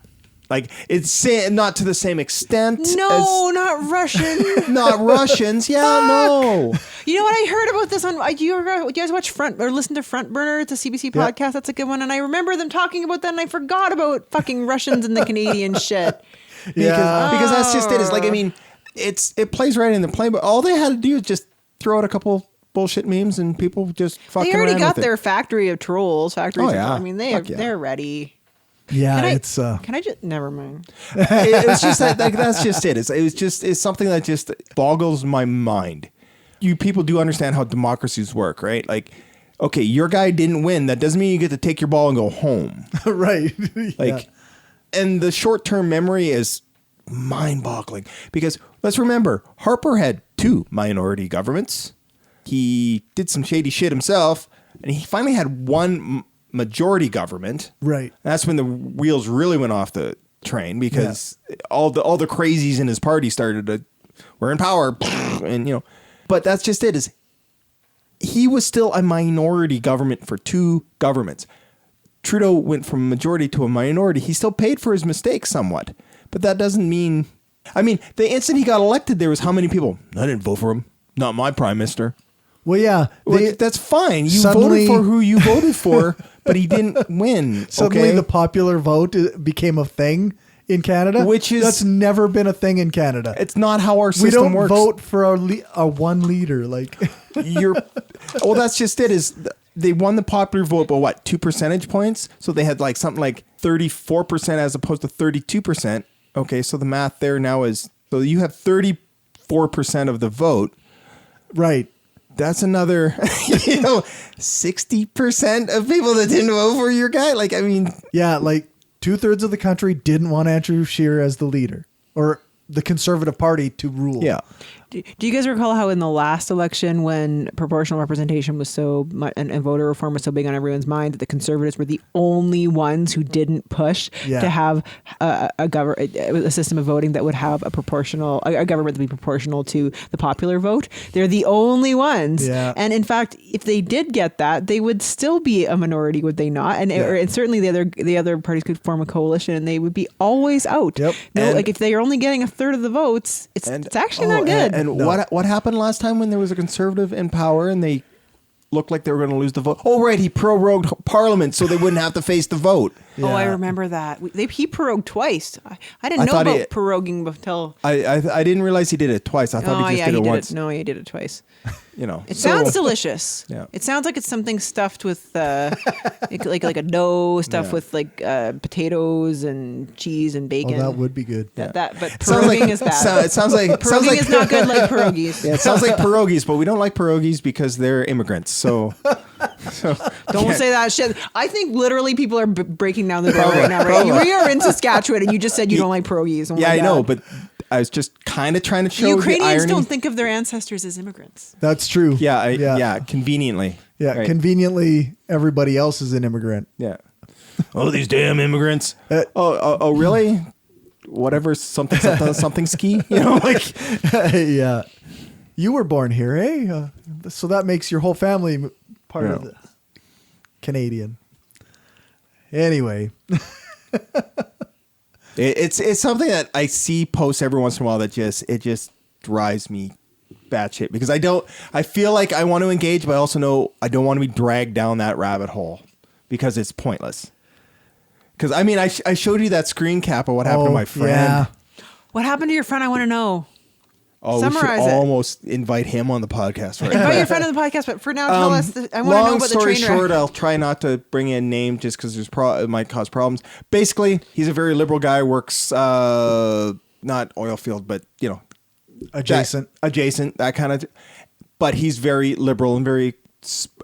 Like, it's not to the same extent. No, not Russian. as, not Russians. Yeah, no. You know what I heard about this on? Do you guys watch listen to Front Burner? It's a CBC Yeah. podcast. That's a good one. And I remember them talking about that, and I forgot about fucking Russians and the Canadian shit. Because that's just it. It's like, I mean, it plays right in the play, but all they had to do is just throw out a couple bullshit memes, and people just fucking They already ran got with their it. factory of trolls. I mean, Fuck yeah. they're ready. Yeah, Can I just never mind? It's just that, like, that's just it. It's something that just boggles my mind. You people do understand how democracies work, right? Like, okay, your guy didn't win. That doesn't mean you get to take your ball and go home. right. Like, and the short-term memory is mind-boggling because let's remember, Harper had 2 minority governments. He did some shady shit himself, and he finally had 1 majority government. Right. That's when the wheels really went off the train because all the crazies in his party were in power, and But that's just it. Is he was still a minority government for 2 governments. Trudeau went from a majority to a minority. He still paid for his mistakes somewhat, but that doesn't mean. I mean, the instant he got elected, there was how many people? I didn't vote for him. Not my prime minister. Well, yeah. That's fine. You Suddenly- voted for who you voted for, but he didn't win. Suddenly okay? the popular vote became a thing in Canada, that's never been a thing in Canada. It's not how our we system don't works. vote for our one leader. Like, Well, that's just it. Is they won the popular vote by what, 2 percentage points? So they had like something like 34% as opposed to 32%. Okay, so the math there now is so you have 34% of the vote. right. that's another, 60% of people that didn't vote for your guy. Like, I mean, Yeah, like 2/3 of the country didn't want Andrew Scheer as the leader or the Conservative Party to rule. yeah. Do you guys recall how in the last election, when proportional representation was so much and voter reform was so big on everyone's mind, that the Conservatives were the only ones who didn't push to have a system of voting that would have a government that would be proportional to the popular vote? They're the only ones. Yeah. And in fact, if they did get that, they would still be a minority, would they not? And, and certainly the other parties could form a coalition, and they would be always out. Yep. No, like if they are only getting 1/3 of the votes, it's actually not good. And what happened last time when there was a Conservative in power and they looked like they were going to lose the vote? Oh, right. He prorogued Parliament so they wouldn't have to face the vote. Oh, I remember that. He prorogued twice. I didn't know about proroguing until... I didn't realize he did it twice. I thought he just did it once. No, he did it twice. It sounds delicious. Yeah. It sounds like it's something stuffed with like a dough stuffed with like potatoes and cheese and bacon. Oh, that would be good. But pierogi is bad. It sounds like pierogi is not good like pierogies. Yeah, it sounds like pierogies, but we don't like pierogies because they're immigrants. So don't say that shit. I think literally people are breaking down the door right now. Right? We are in Saskatchewan, and you just said you don't like pierogies. Oh, yeah, I know, but I was just kind of trying to show the Ukrainians the don't think of their ancestors as immigrants. That's true. Yeah, conveniently. Yeah, right. Conveniently, everybody else is an immigrant. Yeah. Oh, these damn immigrants. Oh, really? Whatever, something ski. Yeah. You were born here, eh? So that makes your whole family part of the Canadian. Anyway. It's something that I see posts every once in a while that just drives me batshit because I feel like I want to engage, but I also know I don't want to be dragged down that rabbit hole because it's pointless. Because I mean, I showed you that screen cap of what happened to my friend. Yeah. What happened to your friend? I want to know. Oh, Summarize we should it. almost invite him on the podcast. Right? Invite your friend on the podcast, but for now, tell us. I want to know Long about the story trainer. short, I'll try not to bring in name just because it might cause problems. Basically, he's a very liberal guy. Works not oil field, but Adjacent, that kind of. But he's very liberal and very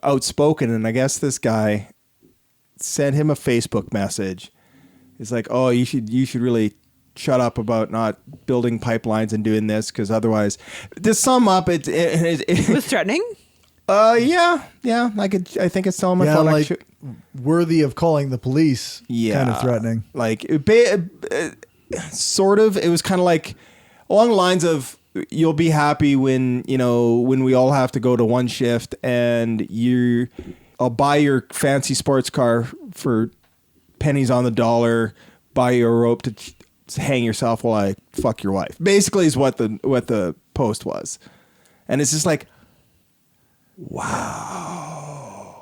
outspoken, and I guess this guy sent him a Facebook message. It's like, oh, you should really shut up about not building pipelines and doing this because otherwise, to sum up, it was threatening. Yeah, I think it's telling my worthy of calling the police. Yeah, kind of threatening. Like sort of. It was kind of like along the lines of you'll be happy when we all have to go to one shift and I'll buy your fancy sports car for pennies on the dollar, buy you a rope to hang yourself while I fuck your wife. Basically is what the post was. And it's just like, wow.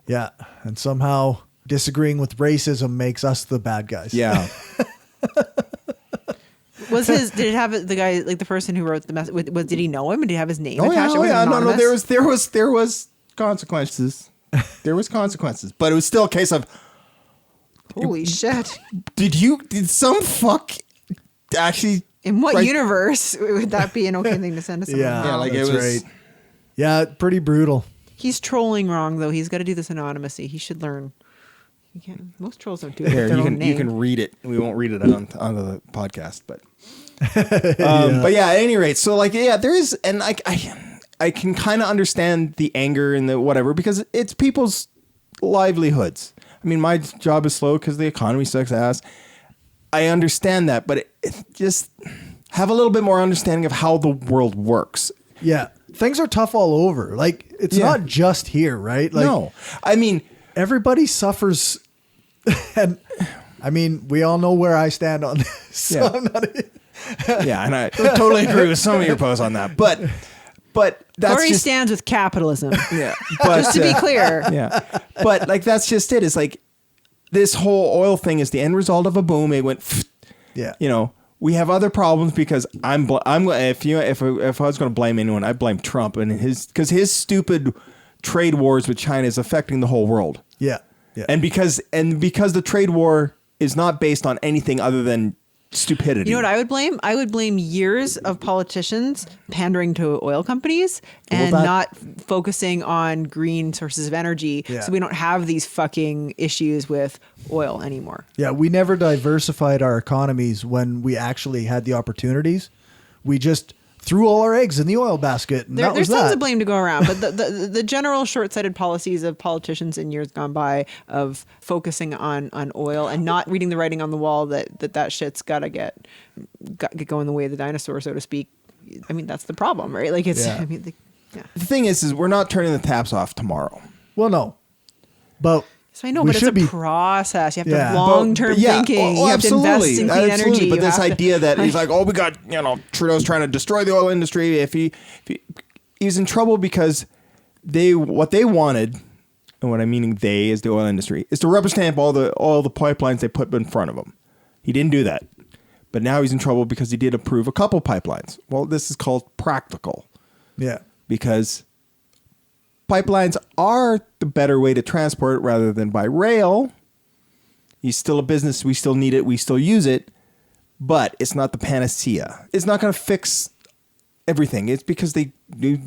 Yeah. And somehow disagreeing with racism makes us the bad guys. Yeah. Did it have the guy, like the person who wrote the message, did he know him? Did he have his name attached? No, there was consequences. There was consequences, but it was still a case of, holy shit. Did some fuck actually? In what universe would that be an okay thing to send to someone? Yeah, like that's it was. Right. Yeah, pretty brutal. He's trolling wrong though. He's got to do this anonymously. He should learn. You can't. Most trolls don't do it. Here, you can read it. We won't read it on the podcast, but. But yeah, at any rate, so there is, and I can kind of understand the anger and the whatever because it's people's livelihoods. I mean, my job is slow because the economy sucks ass. I understand that, but it just have a little bit more understanding of how the world works. Yeah. Things are tough all over. Like, it's not just here, right? Like, no. I mean, everybody suffers. And I mean, we all know where I stand on this. So I'm not. Yeah, and I totally agree with some of your posts on that. But that's Cory just, stands with capitalism. Yeah. But, just to be clear. Yeah. But that's just it. It's like this whole oil thing is the end result of a boom. It went, we have other problems because if I was going to blame anyone, I'd blame Trump and because his stupid trade wars with China is affecting the whole world. Yeah. Yeah. And because the trade war is not based on anything other than stupidity. You know what I would blame? I would blame years of politicians pandering to oil companies and not focusing on green sources of energy. Yeah. So we don't have these fucking issues with oil anymore. Yeah, we never diversified our economies when we actually had the opportunities. We just threw all our eggs in the oil basket. And There's tons of blame to go around, but the general short-sighted policies of politicians in years gone by of focusing on oil and not reading the writing on the wall that shit's gotta get going the way of the dinosaur, so to speak. I mean, that's the problem, right? Like it's. Yeah. I mean, The thing is we're not turning the taps off tomorrow. Well, no. But So I know, we but it's should a be. process. You have to Yeah. have long-term thinking. You have to invest in clean energy. But You this have to- idea that he's like, oh, we got, Trudeau's trying to destroy the oil industry. If he's in trouble because what they wanted, and what I'm meaning they is the oil industry, is to rubber stamp all the pipelines they put in front of him. He didn't do that. But now he's in trouble because he did approve a couple pipelines. Well, this is called practical. Yeah. Because pipelines are the better way to transport rather than by rail. He's still a business. We still need it. We still use it. But it's not the panacea. It's not going to fix everything. It's because they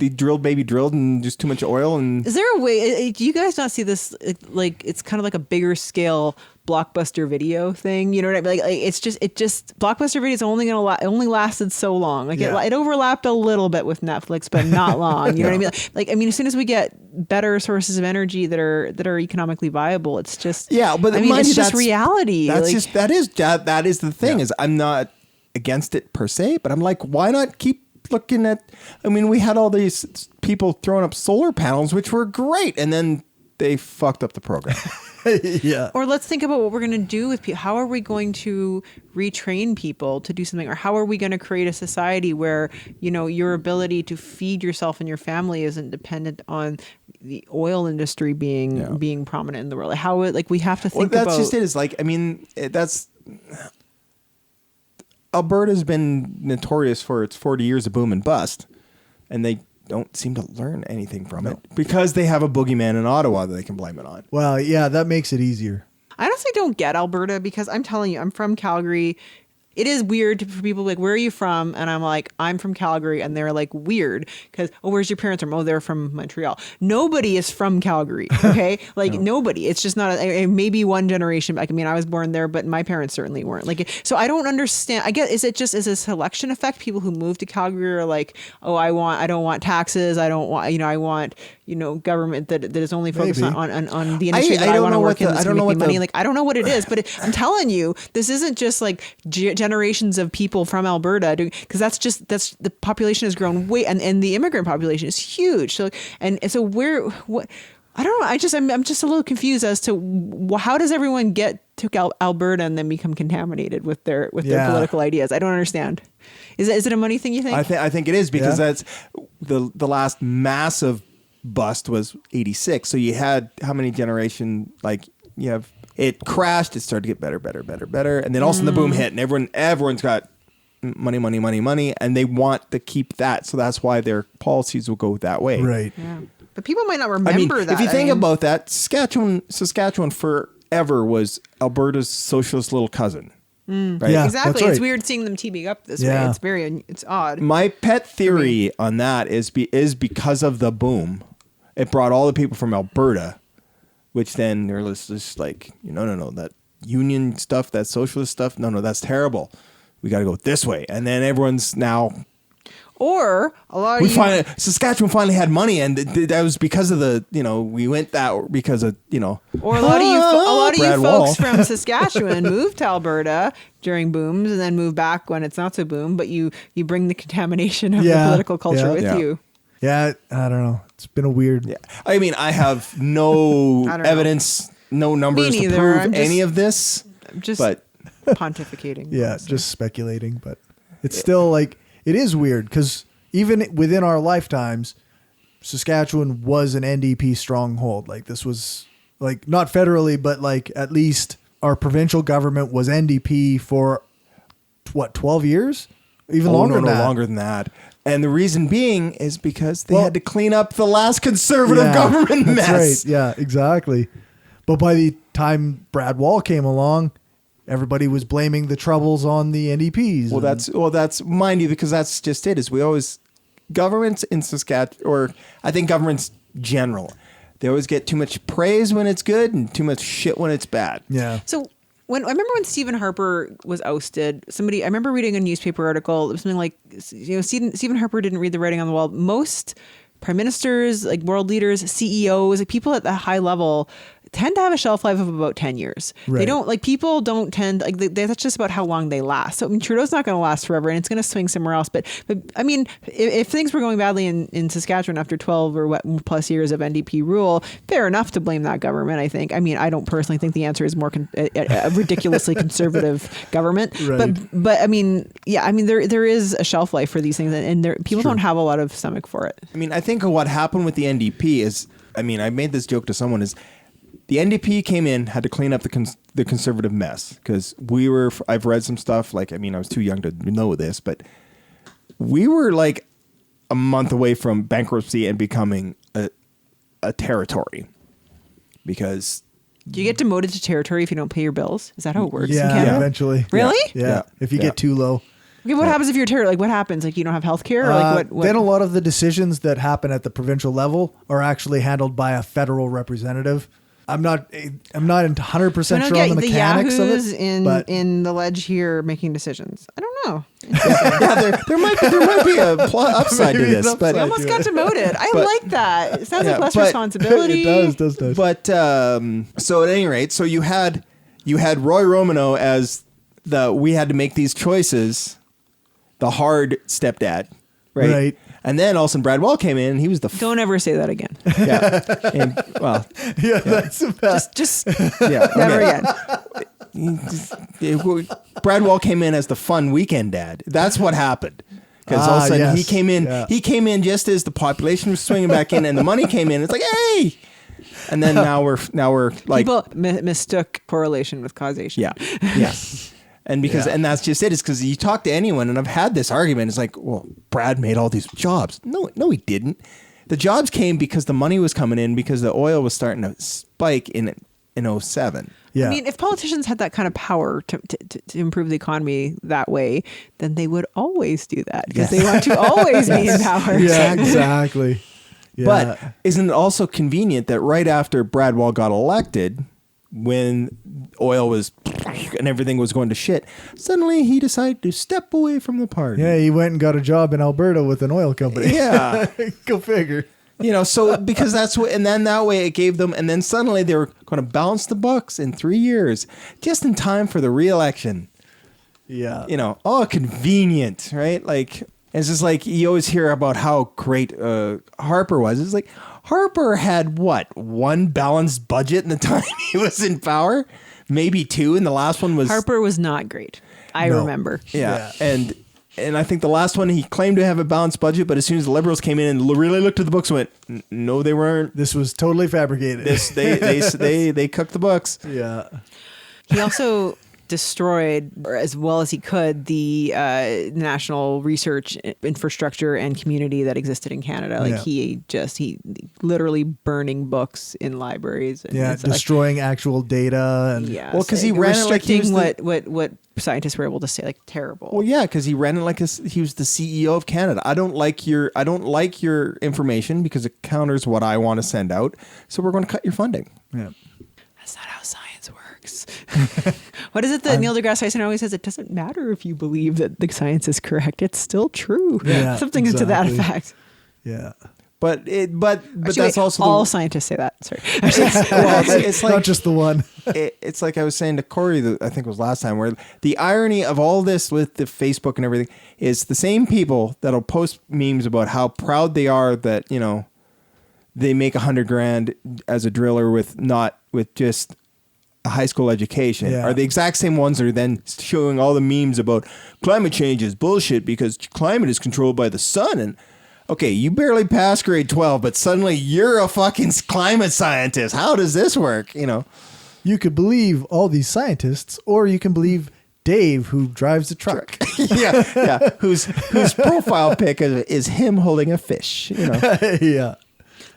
drilled and just too much oil. And Is there a way? Do you guys not see this? It's kind of like a bigger scale Blockbuster Video thing. You know what I mean? Like it just Blockbuster Video is only only lasted so long. Like it overlapped a little bit with Netflix, but not long. You know what I mean? As soon as we get better sources of energy that are economically viable, it's just but I mean, it's just reality. That is the thing. Is I'm not against it per se, but I'm like, why not keep looking at? I mean, we had all these people throwing up solar panels, which were great, and then they fucked up the program. Yeah. Or let's think about what we're going to do with people. How are we going to retrain people to do something? Or how are we going to create a society where, your ability to feed yourself and your family isn't dependent on the oil industry being prominent in the world? We have to think about. That's just it. Is like, I mean, Alberta's been notorious for its 40 years of boom and bust, and they don't seem to learn anything from it because they have a boogeyman in Ottawa that they can blame it on. Well, yeah, that makes it easier. I honestly don't get Alberta because I'm telling you, I'm from Calgary. It is weird for people like, where are you from? And I'm like, I'm from Calgary. And they're like, weird. Because, where's your parents from? Oh, they're from Montreal. Nobody is from Calgary. Okay. Nobody. It's just not, maybe one generation back. I mean, I was born there, but my parents certainly weren't. So I don't understand. I guess, is it a selection effect? People who move to Calgary are like, oh, I don't want taxes. I don't want, I want, government that is only focused on the industry that I want to work in. I don't know what money. I don't know what it is, but I'm telling you, this isn't just like generations of people from Alberta because that's the population has grown way and the immigrant population is huge. So what I don't know. I'm just a little confused as to how does everyone get to Alberta and then become contaminated with their political ideas. I don't understand. Is it a money thing, you think? I think it is because that's the last massive bust was 86. So you had how many generation it crashed, it started to get better, and then all of a sudden the boom hit and everyone's got money, and they want to keep that. So that's why their policies will go that way. Right. Yeah. But people might not remember that. If you think about that, Saskatchewan forever was Alberta's socialist little cousin. Right? Yeah, exactly. that's right. It's weird seeing them teaming up this way. It's odd. My pet theory on that is because of the boom, it brought all the people from Alberta, which then they're just like, no, that union stuff, that socialist stuff, no, that's terrible. We got to go this way. And then everyone's now... Or a lot of Saskatchewan finally had money, and that was because of we went that because of, Or a lot of you folks Wall. from Saskatchewan moved to Alberta during booms and then move back when it's not so boom, but you bring the contamination of the political culture with you. Yeah, I don't know. It's been a weird... Yeah. I mean, I have no evidence, no numbers to prove any of this. I'm just pontificating. Yeah, just speculating, but it's still it is weird because even within our lifetimes, Saskatchewan was an NDP stronghold. This was not federally, but at least our provincial government was NDP for 12 years? Even longer than that. Longer than that. And the reason being is because they had to clean up the last conservative government mess. That's right. Yeah, exactly. But by the time Brad Wall came along, everybody was blaming the troubles on the NDPs. Well, that's mind you, because that's just it. Is we always governments in Saskatchewan, or I think governments general, they always get too much praise when it's good and too much shit when it's bad. Yeah. So I remember when Stephen Harper was ousted, I remember reading a newspaper article. It was something like, Stephen Harper didn't read the writing on the wall. Most prime ministers, like world leaders, CEOs, like people at the high level tend to have a shelf life of about 10 years. Right. They don't, like, people don't tend, like, that's just about how long they last. So, I mean, Trudeau's not going to last forever, and it's going to swing somewhere else. But I mean, if things were going badly in Saskatchewan after 12 or plus years of NDP rule, fair enough to blame that government, I think. I mean, I don't personally think the answer is more a ridiculously conservative government. Right. But I mean, yeah, I mean, there is a shelf life for these things, and people don't have a lot of stomach for it. I mean, I think what happened with the NDP is, I mean, I made this joke to someone, is the NDP came in, had to clean up the conservative mess, because I've read some stuff, like, I mean, I was too young to know this, but we were like a month away from bankruptcy and becoming a territory, because... Do you get demoted to territory if you don't pay your bills? Is that how it works in Yeah, Canada? eventually. Really? Yeah. If you get too low. Okay, what happens if you're territory? Like, what happens? Like, you don't have health care? Or like, what? Then a lot of the decisions that happen at the provincial level are actually handled by a federal representative. I'm not 100% sure on the mechanics of yahoos it. in the ledge here making decisions. I don't know. Yeah, there might be a upside to this, but I almost got demoted. I like that. It sounds like less but- responsibility. It does. But so at any rate, so you had Roy Romano as we had to make these choices, the hard stepdad, right? And then all of a sudden Brad Wall came in, and he was the Don't ever say that again. yeah. And, well, that's about Just yeah, never again. Brad Wall came in as the fun weekend dad. That's what happened. Because all of a sudden yes. he came in. Yeah. He came in just as the population was swinging back in, and the money came in. It's like, hey. And then now we're like, people mistook correlation with causation. yeah. And and that's just it. It's because you talk to anyone, and I've had this argument. It's like, well, Brad made all these jobs. No, he didn't. The jobs came because the money was coming in, because the oil was starting to spike in 07. Yeah. I mean, if politicians had that kind of power to improve the economy that way, then they would always do that, because they want to always be in power. Yeah, exactly. Yeah. But isn't it also convenient that right after Brad Wall got elected, when oil was and everything was going to shit, suddenly he decided to step away from the party. Yeah, he went and got a job in Alberta with an oil company. Yeah. Go figure. So because that's what, and then that way it gave them, and then suddenly they were going to balance the bucks in 3 years, just in time for the re-election. Yeah. Convenient, right? Like, it's just like, you always hear about how great Harper was. It's like, Harper had one balanced budget in the time he was in power? Maybe two, and the last one was... Harper was not great. I remember. Yeah. And I think the last one, he claimed to have a balanced budget, but as soon as the Liberals came in and really looked at the books and went, no, they weren't. This was totally fabricated. They cooked the books. Yeah. He also destroyed, or as well as he could, the national research infrastructure and community that existed in Canada. Like, he literally burning books in libraries. And destroying actual data. And well, because he ran it like he was what scientists were able to say, like, terrible. Well, yeah, because he ran it like he was the CEO of Canada. I don't like your information because it counters what I want to send out. So we're going to cut your funding. Yeah. That's not how science works. What is it that Neil deGrasse Tyson always says? It doesn't matter if you believe that the science is correct; it's still true. Yeah, Something to that effect. Yeah. But Actually, that's also all scientists say that. Sorry. it's like not just the one. It's like I was saying to Cory, I think it was last time, where the irony of all this with the Facebook and everything is the same people that'll post memes about how proud they are that, they make $100,000 as a driller with just a high school education are the exact same ones that are then showing all the memes about climate change is bullshit because climate is controlled by the sun. And okay, you barely passed grade 12, but suddenly you're a fucking climate scientist. How does this work? You could believe all these scientists, or you can believe Dave, who drives a truck. yeah. Whose profile pic is him holding a fish. Yeah.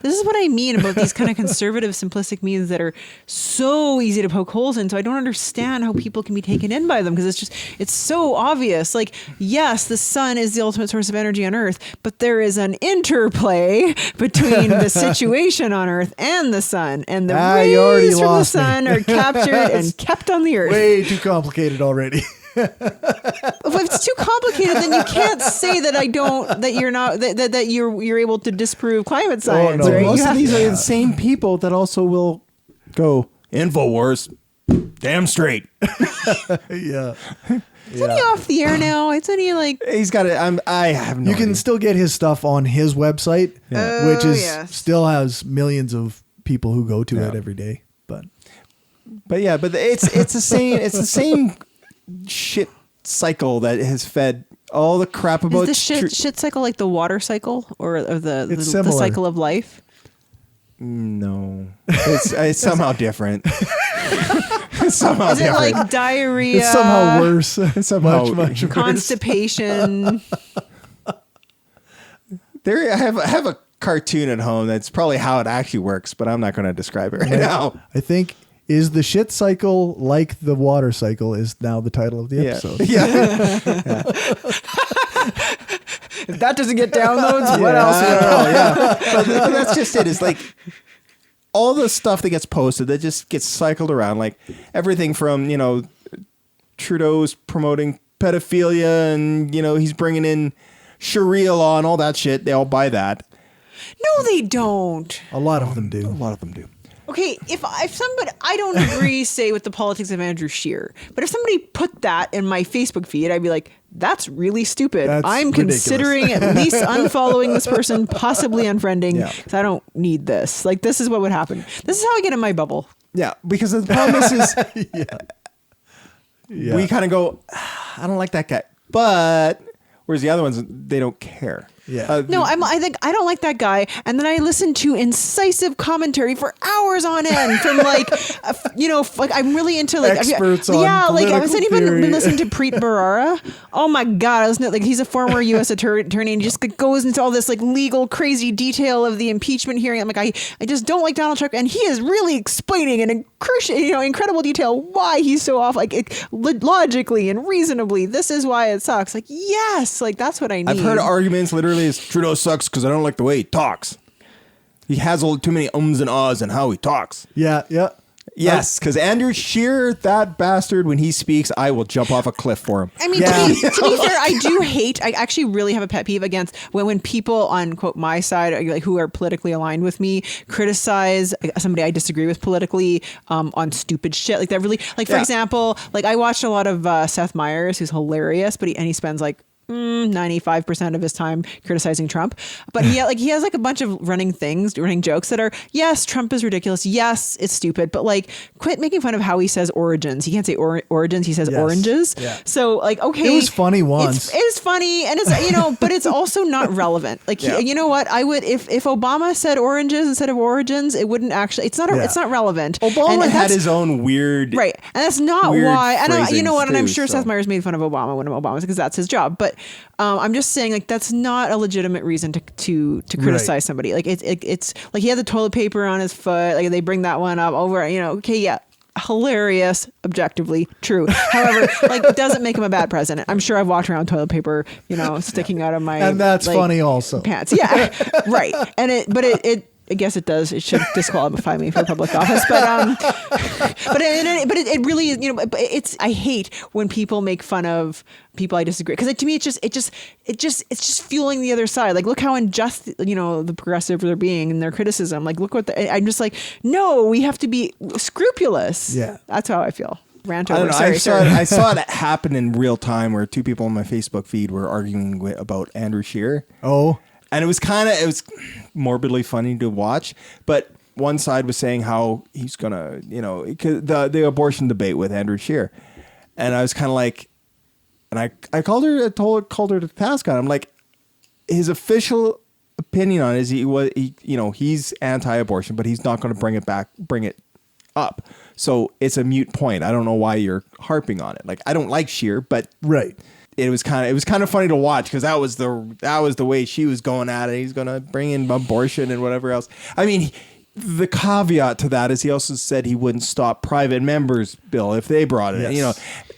This is what I mean about these kind of conservative, simplistic memes that are so easy to poke holes in. So I don't understand how people can be taken in by them, because it's so obvious. Like, yes, the sun is the ultimate source of energy on Earth, but there is an interplay between the situation on Earth and the sun, and the rays from the sun are captured and kept on the Earth. Way too complicated already. If it's too complicated, then you can't say that you're able to disprove climate science. no. Right? Most of these are the same people that also will go, InfoWars, damn straight. Yeah. Isn't he off the air now? Isn't he like? He's got it. I have no You can idea. still get his stuff on his website, Yeah. which is Yes. still has millions of people who go to it Yeah. every day. But But it's the same shit cycle that has fed all the crap about Is the shit cycle like the water cycle or the similar. cycle of life? No, it's somehow different. It's somehow Is it different. like diarrhea? it's somehow worse. It's somehow- much worse. Constipation. I have a cartoon at home that's probably how it actually works, but I'm not going to describe it right now. I think is the shit cycle like the water cycle is now the title of the Yeah. episode. Yeah. If that doesn't get downloads, what else? Yeah. But that's just it. It's like all the stuff that gets posted that just gets cycled around, like everything from, Trudeau's promoting pedophilia and, he's bringing in Sharia law and all that shit. They all buy that. No, they don't. A lot of them A do. lot of them do. Okay, if somebody, I don't agree, say, with the politics of Andrew Scheer, but if somebody put that in my Facebook feed, I'd be like, that's really stupid. That's I'm ridiculous. considering at least unfollowing this person, possibly unfriending, Yeah. because I don't need this. Like, this is what would happen. This is how I get in my bubble. Yeah, because the problem is Yeah. we kind of go, I don't like that guy. But whereas the other ones, they don't care. Yeah. No, I think I don't like that guy, and then I listen to incisive commentary for hours on end from like, like I'm really into like Experts on like I was political even theory. been listening to Preet Bharara. Oh my god, I was like he's a former U.S. attorney and he just goes into all this like legal crazy detail of the impeachment hearing. I'm like I just don't like Donald Trump, and he is really explaining in incredible detail why he's so off, like logically and reasonably. This is why it sucks. Like yes, like that's what I need. I've heard arguments literally is Trudeau sucks because I don't like the way he talks. He has too many ums and ahs in how he talks. Yeah. Yes, because Andrew Scheer, that bastard, when he speaks, I will jump off a cliff for him. I mean, Yeah. to be fair, I actually really have a pet peeve against when people on quote my side, like who are politically aligned with me, criticize somebody I disagree with politically on stupid shit like that. Really, like for Yeah. example, like I watched a lot of Seth Meyers, who's hilarious, but he spends like 95% of his time criticizing Trump, but he has like a bunch of running jokes that are, yes, Trump is ridiculous, yes, it's stupid, but like quit making fun of how he says origins. He can't say origins, he says Yes. oranges. Yeah. So like, okay, It was funny once. it is funny, and it's but it's also not relevant. Like Yeah. you know what, I would if Obama said oranges instead of origins, it wouldn't actually. It's not relevant. Obama And had that's- his own weird. Right. And that's not weird why. And you know what? And I'm phrasings sure too, Seth so. Meyers made fun of Obama when Obama was because that's his job. But I'm just saying, like, that's not a legitimate reason to criticize Right. somebody. Like, it's like he had the toilet paper on his foot. Like, they bring that one up over, okay, yeah. Hilarious, objectively true. However, like it doesn't make him a bad president. I'm sure I've walked around with toilet paper, sticking out of my And that's like, funny also. pants. Yeah, right. And it I guess it does. It should disqualify me for public office, but it really is. It's. I hate when people make fun of people I disagree, because to me it's just fueling the other side. Like, look how unjust the progressives are being in their criticism. Like, look what I'm just like. No, we have to be scrupulous. Yeah. That's how I feel. Rant I over. don't know. Sorry. I saw it happen in real time where two people on my Facebook feed were arguing about Andrew Scheer. Oh, And it was morbidly funny to watch, but one side was saying how he's gonna, the abortion debate with Andrew Scheer, and I was kind of like, and I called her to task on it. I'm like, his official opinion on it is he's anti-abortion, but he's not going to bring it up. So it's a moot point. I don't know why you're harping on it. Like, I don't like Scheer, but right. it was kind of funny to watch because that was the way she was going at it. He's going to bring in abortion and whatever else. I mean, the caveat to that is he also said he wouldn't stop private members' bill if they brought it. Yes. You know,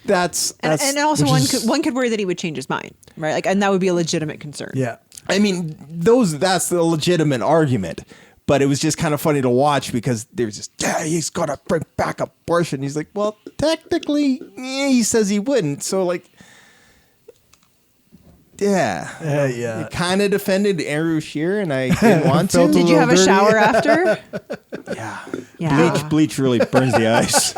that's and also one could worry that he would change his mind, right? Like, and that would be a legitimate concern. Yeah. I mean, that's the legitimate argument. But it was just kind of funny to watch because there's just, he's going to bring back abortion. He's like, well, technically, he says he wouldn't. So, like, yeah. Yeah. Kind of defended Andrew Scheer, and I didn't want to. Did you have a shower after? Yeah. Bleach really burns the ice.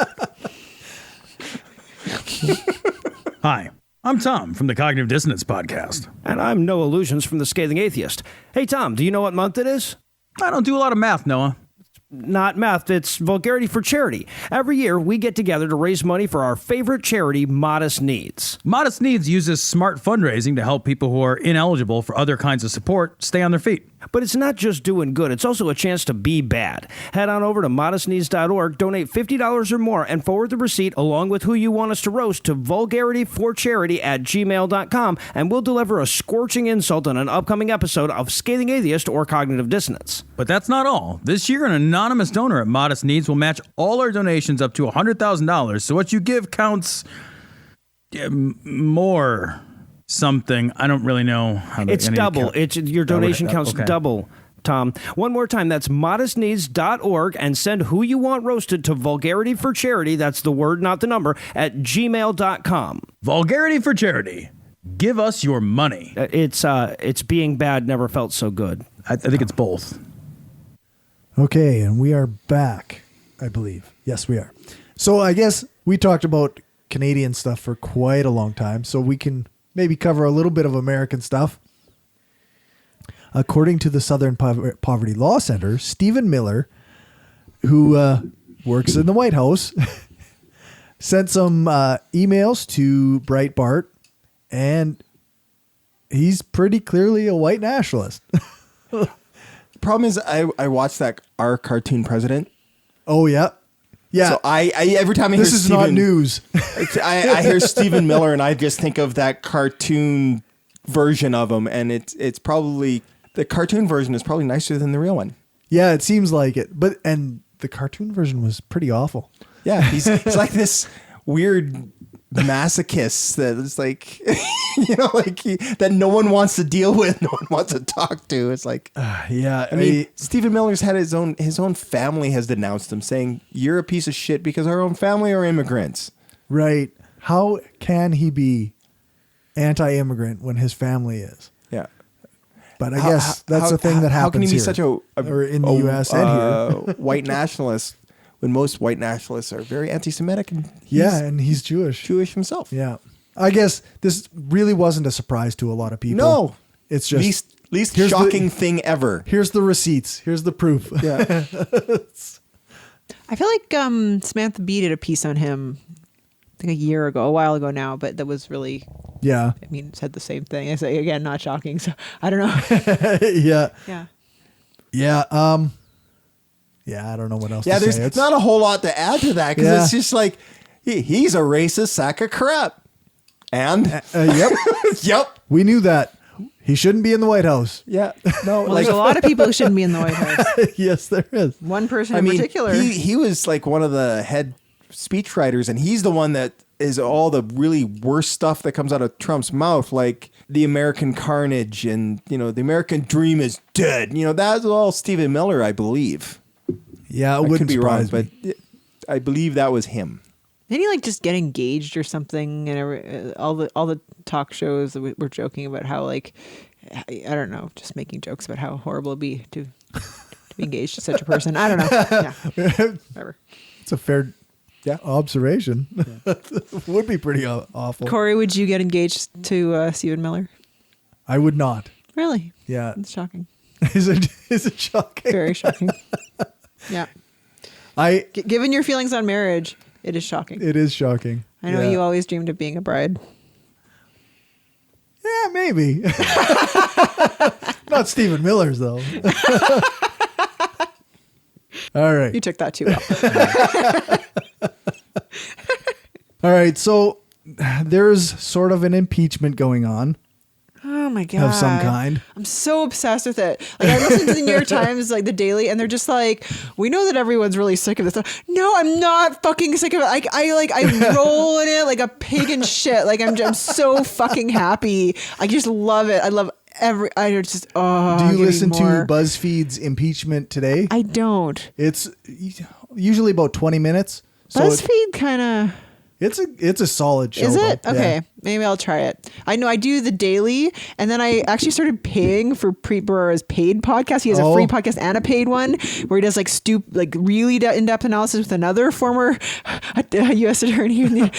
Hi, I'm Tom from the Cognitive Dissonance Podcast. And I'm No Illusions from the Scathing Atheist. Hey, Tom, do you know what month it is? I don't do a lot of math, Noah. Not math, it's Vulgarity for Charity. Every year, we get together to raise money for our favorite charity, Modest Needs. Modest Needs uses smart fundraising to help people who are ineligible for other kinds of support stay on their feet. But it's not just doing good, it's also a chance to be bad. Head on over to modestneeds.org, donate $50 or more, and forward the receipt along with who you want us to roast to vulgarityforcharity@gmail.com, and we'll deliver a scorching insult on an upcoming episode of Scathing Atheist or Cognitive Dissonance. But that's not all. This year, an anonymous donor at Modest Needs will match all our donations up to $100,000, so what you give counts more something. I don't really know how it's double. It's your donation counts double, Tom. One more time, that's modestneeds.org, and send who you want roasted to Vulgarity for Charity, that's the word, not the number, at gmail.com. Vulgarity for Charity. Give us your money. It's being bad never felt so good. I think it's both. Okay, and we are back, I believe. Yes, we are. So I guess we talked about Canadian stuff for quite a long time, so we can maybe cover a little bit of American stuff. According to the Southern Poverty Law Center, Stephen Miller, who works in the White House, sent some emails to Breitbart, and he's pretty clearly a white nationalist. The problem is I watched that Our Cartoon President. Oh, yeah. Yeah. So I every time I hear this is not news. I hear Stephen Miller and I just think of that cartoon version of him, and it's probably the cartoon version is probably nicer than the real one. Yeah, it seems like it. And the cartoon version was pretty awful. Yeah, he's like this weird masochist that is like, that no one wants to deal with, no one wants to talk to. It's like, yeah. I mean, Stephen Miller's had his own family has denounced him, saying you're a piece of shit because our own family are immigrants. Right. How can he be anti-immigrant when his family is? Yeah. But I guess that's the thing that happens. How can he be here, such or in the U.S. and here, white nationalist when most white nationalists are very anti-Semitic? And and he's Jewish. Jewish himself. Yeah. I guess this really wasn't a surprise to a lot of people. No. It's just least shocking thing ever. Here's the receipts. Here's the proof. Yeah. I feel like Samantha Bee did a piece on him, I think a while ago now, but that was really, Yeah. I mean, said the same thing. I say, again, not shocking. So I don't know. Yeah. Yeah. Yeah. Yeah, I don't know what else to say. There's not a whole lot to add to that because it's just like, he's a racist sack of crap. And? Yep. Yep. We knew that. He shouldn't be in the White House. Yeah. No, Well, there's a lot of people who shouldn't be in the White House. Yes, there is. One person in particular. He was like one of the head speechwriters, and he's the one that is all the really worst stuff that comes out of Trump's mouth, like the American carnage and, the American dream is dead. That's all Stephen Miller, I believe. Yeah, it I wouldn't could be wrong, surprise me. but I believe that was him. Didn't he just get engaged or something? And all the talk shows that were joking about how I don't know, just making jokes about how horrible it'd be to be engaged to such a person. I don't know. Yeah, whatever. It's a fair observation. Yeah. Would be pretty awful. Cory, would you get engaged to Stephen Miller? I would not. Really? Yeah. It's shocking. Is it shocking? Very shocking. Yeah. Given your feelings on marriage, it is shocking. It is shocking. I know you always dreamed of being a bride. Yeah, maybe. Not Stephen Miller's, though. All right. You took that too well. All right. So there's sort of an impeachment going on. Oh my God. Of some kind. I'm so obsessed with it. Like I listen to the New York Times, like the Daily, and they're just like, we know that everyone's really sick of this. No, I'm not fucking sick of it. I roll in it like a pig in shit. Like I'm so fucking happy. I just love it. I love do you listen to BuzzFeed's Impeachment Today? I don't. It's usually about 20 minutes. BuzzFeed kind of... It's a solid show. Is it? Though. Okay. Yeah. Maybe I'll try it. I know I do the Daily, and then I actually started paying for Preet Bharara's paid podcast. He has a free podcast and a paid one where he does really in-depth analysis with another former U.S. attorney.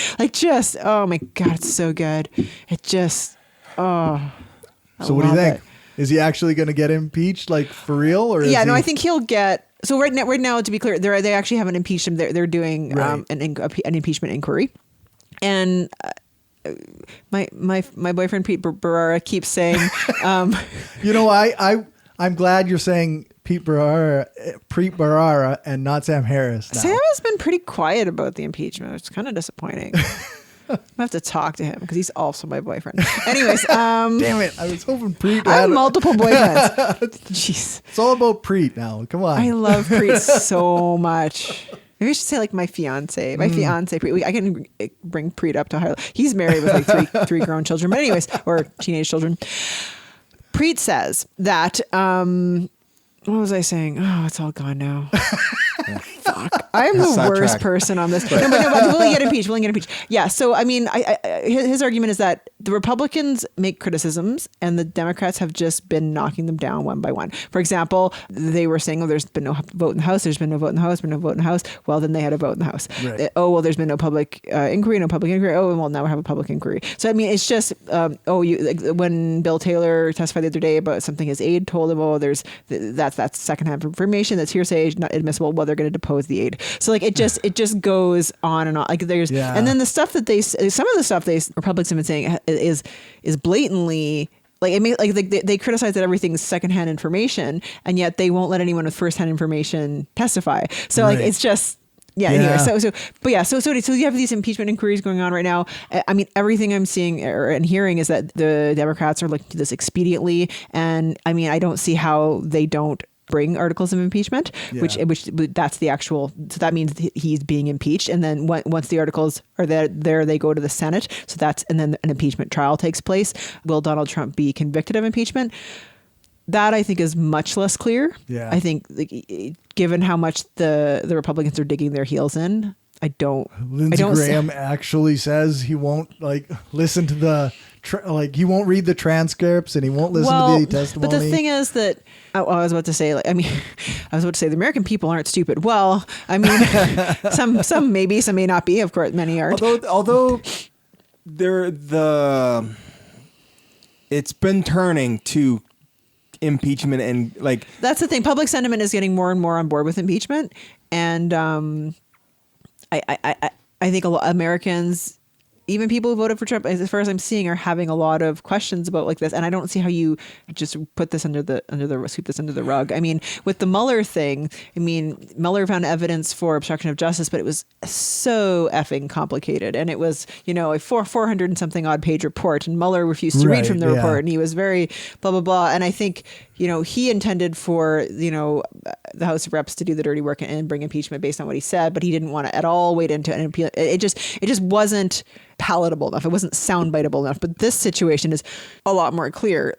Oh my God, it's so good. It just, So what do you think? Is he actually going to get impeached, like for real? Or I think he'll get. So right now, to be clear, they actually haven't impeached him. They're doing an impeachment inquiry, and my boyfriend Preet Bharara keeps saying, I'm glad you're saying Preet Bharara and not Sam Harris. Now. Sam has been pretty quiet about the impeachment. It's kind of disappointing. I have to talk to him because he's also my boyfriend. Anyways, damn it! I was hoping Preet. I have multiple boyfriends. Jeez, it's all about Preet now. Come on. I love Preet so much. Maybe I should say like my fiance. My fiance Preet. I can bring Preet up to higher. He's married with like three grown children. But anyways, or teenage children. Preet says that. What was I saying? Oh, it's all gone now. Fuck. I'm the worst person on this. But we'll get impeached. Yeah. So, I mean, his argument is that the Republicans make criticisms and the Democrats have just been knocking them down one by one. For example, they were saying, there's been no vote in the House. There's been no vote in the House. Been no vote in the House. Well, then they had a vote in the House. Right. There's been no public inquiry. Oh, well, now we have a public inquiry. So, I mean, it's just, when Bill Taylor testified the other day about something his aide told him, that's secondhand information. That's hearsay, not admissible. Well, they're going to depose the aide. So like it just goes on and on. Like there's and then the stuff that some of the stuff Republicans have been saying is blatantly they criticize that everything's secondhand information, and yet they won't let anyone with firsthand information testify. So like it's just. Yeah. Anyway, so you have these impeachment inquiries going on right now. I mean, everything I'm seeing and hearing is that the Democrats are looking to this expediently, and I mean, I don't see how they don't bring articles of impeachment, which that's the actual. So that means he's being impeached, and then once the articles are there, they go to the Senate. And then an impeachment trial takes place. Will Donald Trump be convicted of impeachment? That I think is much less clear. Yeah. I think given how much the Republicans are digging their heels in, Lindsey Graham actually says he won't listen to the he won't read the transcripts and he won't listen to the testimony. But the thing is that I was about to say the American people aren't stupid. Well, I mean, some maybe, some may not be. Of course, many aren't. Although it's been turning to impeachment and that's the thing. Public sentiment is getting more and more on board with impeachment, and I think a lot of Americans, even people who voted for Trump, as far as I'm seeing, are having a lot of questions about this. And I don't see how you just put this sweep this under the rug. I mean, with the Mueller thing, Mueller found evidence for obstruction of justice, but it was so effing complicated. And it was, a 400 and something odd page report, and Mueller refused to read from the report, and he was very blah, blah, blah. And I think, he intended for, the House of Reps to do the dirty work and bring impeachment based on what he said, but he didn't want to at all wade into an appeal. It just wasn't palatable enough. It wasn't soundbiteable enough. But this situation is a lot more clear.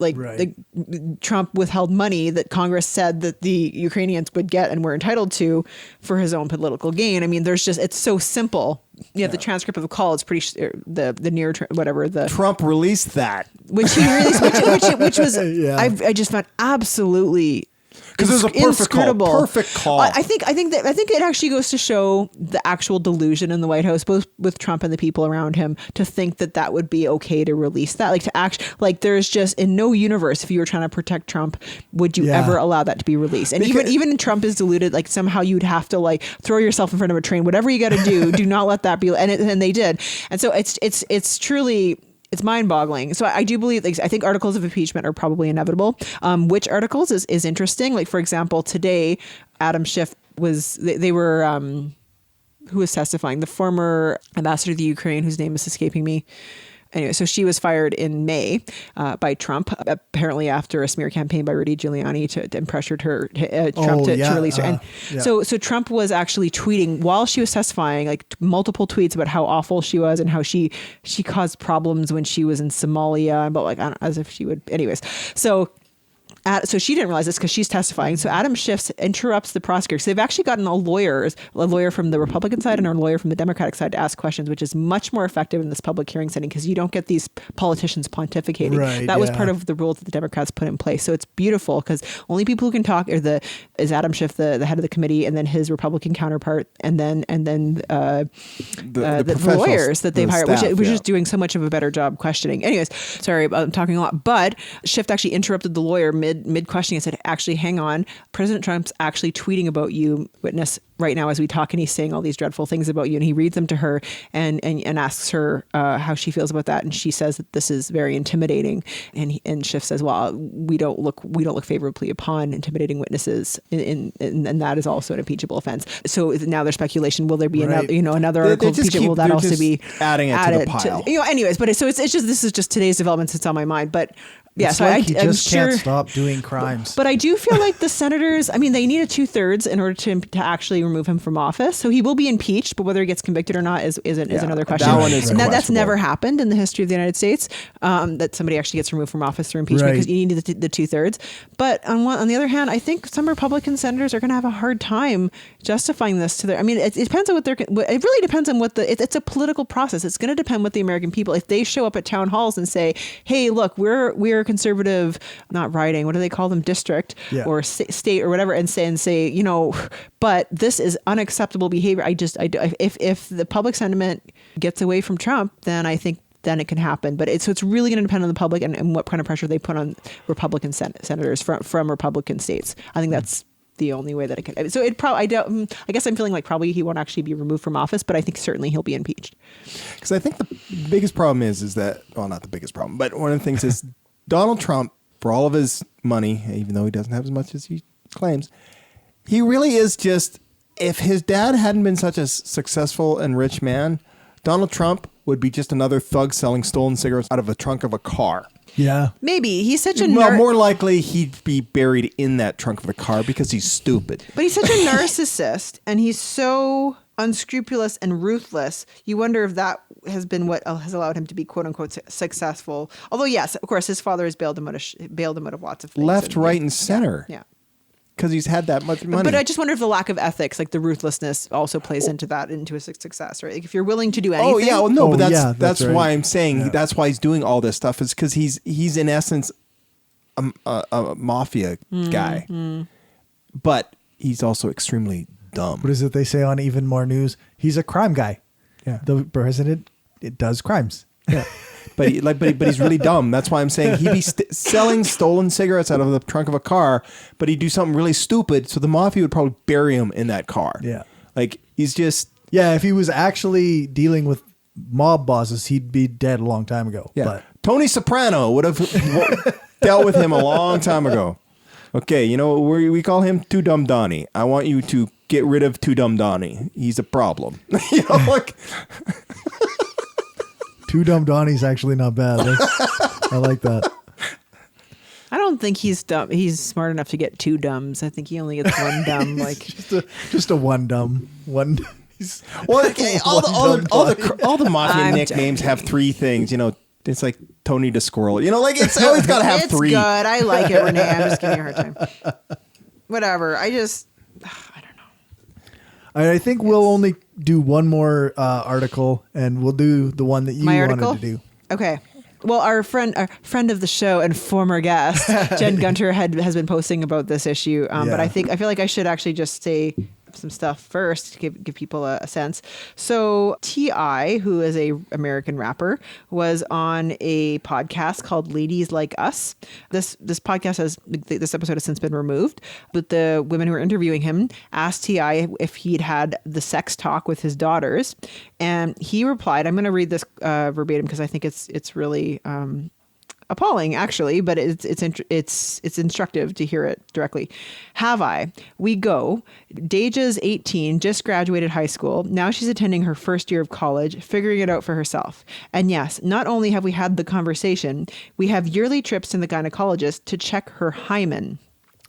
Trump withheld money that Congress said that the Ukrainians would get and were entitled to for his own political gain. I mean, it's so simple. The transcript of the call is pretty the near whatever the Trump released that, which he released, which was I just found absolutely. Because it was a perfect call. I think it actually goes to show the actual delusion in the White House, both with Trump and the people around him, to think that would be okay to release that. There's just in no universe, if you were trying to protect Trump, would you ever allow that to be released? And even Trump is deluded. Somehow you'd have to throw yourself in front of a train. Whatever you got to do not let that be. And they did. And so it's truly. It's mind-boggling. So I do believe, I think articles of impeachment are probably inevitable. Which articles is interesting. For example, today, Adam Schiff they were who was testifying, the former ambassador to the Ukraine, whose name is escaping me. Anyway, so she was fired in May by Trump, apparently after a smear campaign by Rudy Giuliani and pressured her Trump to release her. And so Trump was actually tweeting while she was testifying, like multiple tweets about how awful she was and how she caused problems when she was in Somalia, but like as if she would. Anyways, so she didn't realize this because she's testifying. So Adam Schiff interrupts the prosecutor. So they've actually gotten a lawyer from the Republican side and a lawyer from the Democratic side to ask questions, which is much more effective in this public hearing setting because you don't get these politicians pontificating. Right, that was part of the rules that the Democrats put in place. So it's beautiful because only people who can talk is Adam Schiff, the head of the committee, and then his Republican counterpart, and then the lawyers that they've hired, which is doing so much of a better job questioning. Anyways, sorry, I'm talking a lot, but Schiff actually interrupted the lawyer mid questioning and said, actually, hang on. President Trump's actually tweeting about you, witness, right now as we talk, and he's saying all these dreadful things about you. And he reads them to her and asks her how she feels about that. And she says that this is very intimidating. And Schiff says, well, we don't look favorably upon intimidating witnesses, and that is also an impeachable offense. So now there's speculation: will there be another article impeachment? Will that also be adding it to the pile? Anyways, but so it's just this is just today's developments. It's on my mind, but. Yeah, so like he just can't stop doing crimes. But I do feel like the senators, I mean, they need a 2/3 in order to actually remove him from office. So he will be impeached, but whether he gets convicted or not is another question. That one is that's never happened in the history of the United States, that somebody actually gets removed from office through impeachment because you need the 2/3. But on the other hand, I think some Republican senators are going to have a hard time justifying this to their. I mean, it depends on what it really depends on what it's a political process. It's going to depend what the American people, if they show up at town halls and say, hey, look, we're conservative, not riding, what do they call them, district or state or whatever, and say, but this is unacceptable behavior. If the public sentiment gets away from Trump, then I think then it can happen. But it's really going to depend on the public and what kind of pressure they put on Republican senators from Republican states. I think that's the only way that it can. So I guess I'm feeling like probably he won't actually be removed from office, but I think certainly he'll be impeached. Because I think the biggest problem is that, well, not the biggest problem, but one of the things is Donald Trump, for all of his money, even though he doesn't have as much as he claims, he really is just, if his dad hadn't been such a successful and rich man, Donald Trump would be just another thug selling stolen cigarettes out of the trunk of a car. Yeah. Maybe. He's such a more likely he'd be buried in that trunk of the car because he's stupid. But he's such a narcissist, and he's so unscrupulous and ruthless. You wonder if that has been what has allowed him to be quote unquote successful. Although, yes, of course, his father has bailed him out of lots of things. Left, right, and center. Yeah. Because he's had that much money. But I just wonder if the lack of ethics, like the ruthlessness, also plays into his success, right? Like if you're willing to do anything. Oh yeah, well, no, but that's right. why I'm saying that's why he's doing all this stuff, is because he's in essence a mafia guy, but he's also extremely dumb. What is it they say on Even More News? He's a crime guy. Yeah, the president does crimes. Yeah. But he's really dumb. That's why I'm saying he'd be selling stolen cigarettes out of the trunk of a car, but he'd do something really stupid. So the mafia would probably bury him in that car. Yeah. Like he's just. Yeah. If he was actually dealing with mob bosses, he'd be dead a long time ago. Yeah. But Tony Soprano would have dealt with him a long time ago. Okay. We call him Too Dumb Donnie. I want you to get rid of Too Dumb Donnie. He's a problem. Like. Too Dumb Donnie's actually not bad. I like that. I don't think he's dumb. He's smart enough to get two dumbs. I think he only gets one dumb. Like just a one dumb one. Well, all the mafia nicknames have three things. It's like Tony the Squirrel. It's always got to have it's three. It's good. I like it, Rene. I'm just giving you a hard time. Whatever. I don't know. I think we'll only do one more article, and we'll do the one that you wanted to do. Okay. Well, our friend of the show and former guest, Jen Gunter, has been posting about this issue. But I feel like I should actually just say some stuff first to give people a sense. So T.I., who is a American rapper, was on a podcast called Ladies Like Us. This podcast this episode has since been removed, but the women who were interviewing him asked T.I. if he'd had the sex talk with his daughters, and he replied, I'm going to read this verbatim because I think it's really appalling, actually, but it's instructive to hear it directly. Have I? We go. Deja's 18, just graduated high school. Now she's attending her first year of college, figuring it out for herself. And yes, not only have we had the conversation, we have yearly trips to the gynecologist to check her hymen.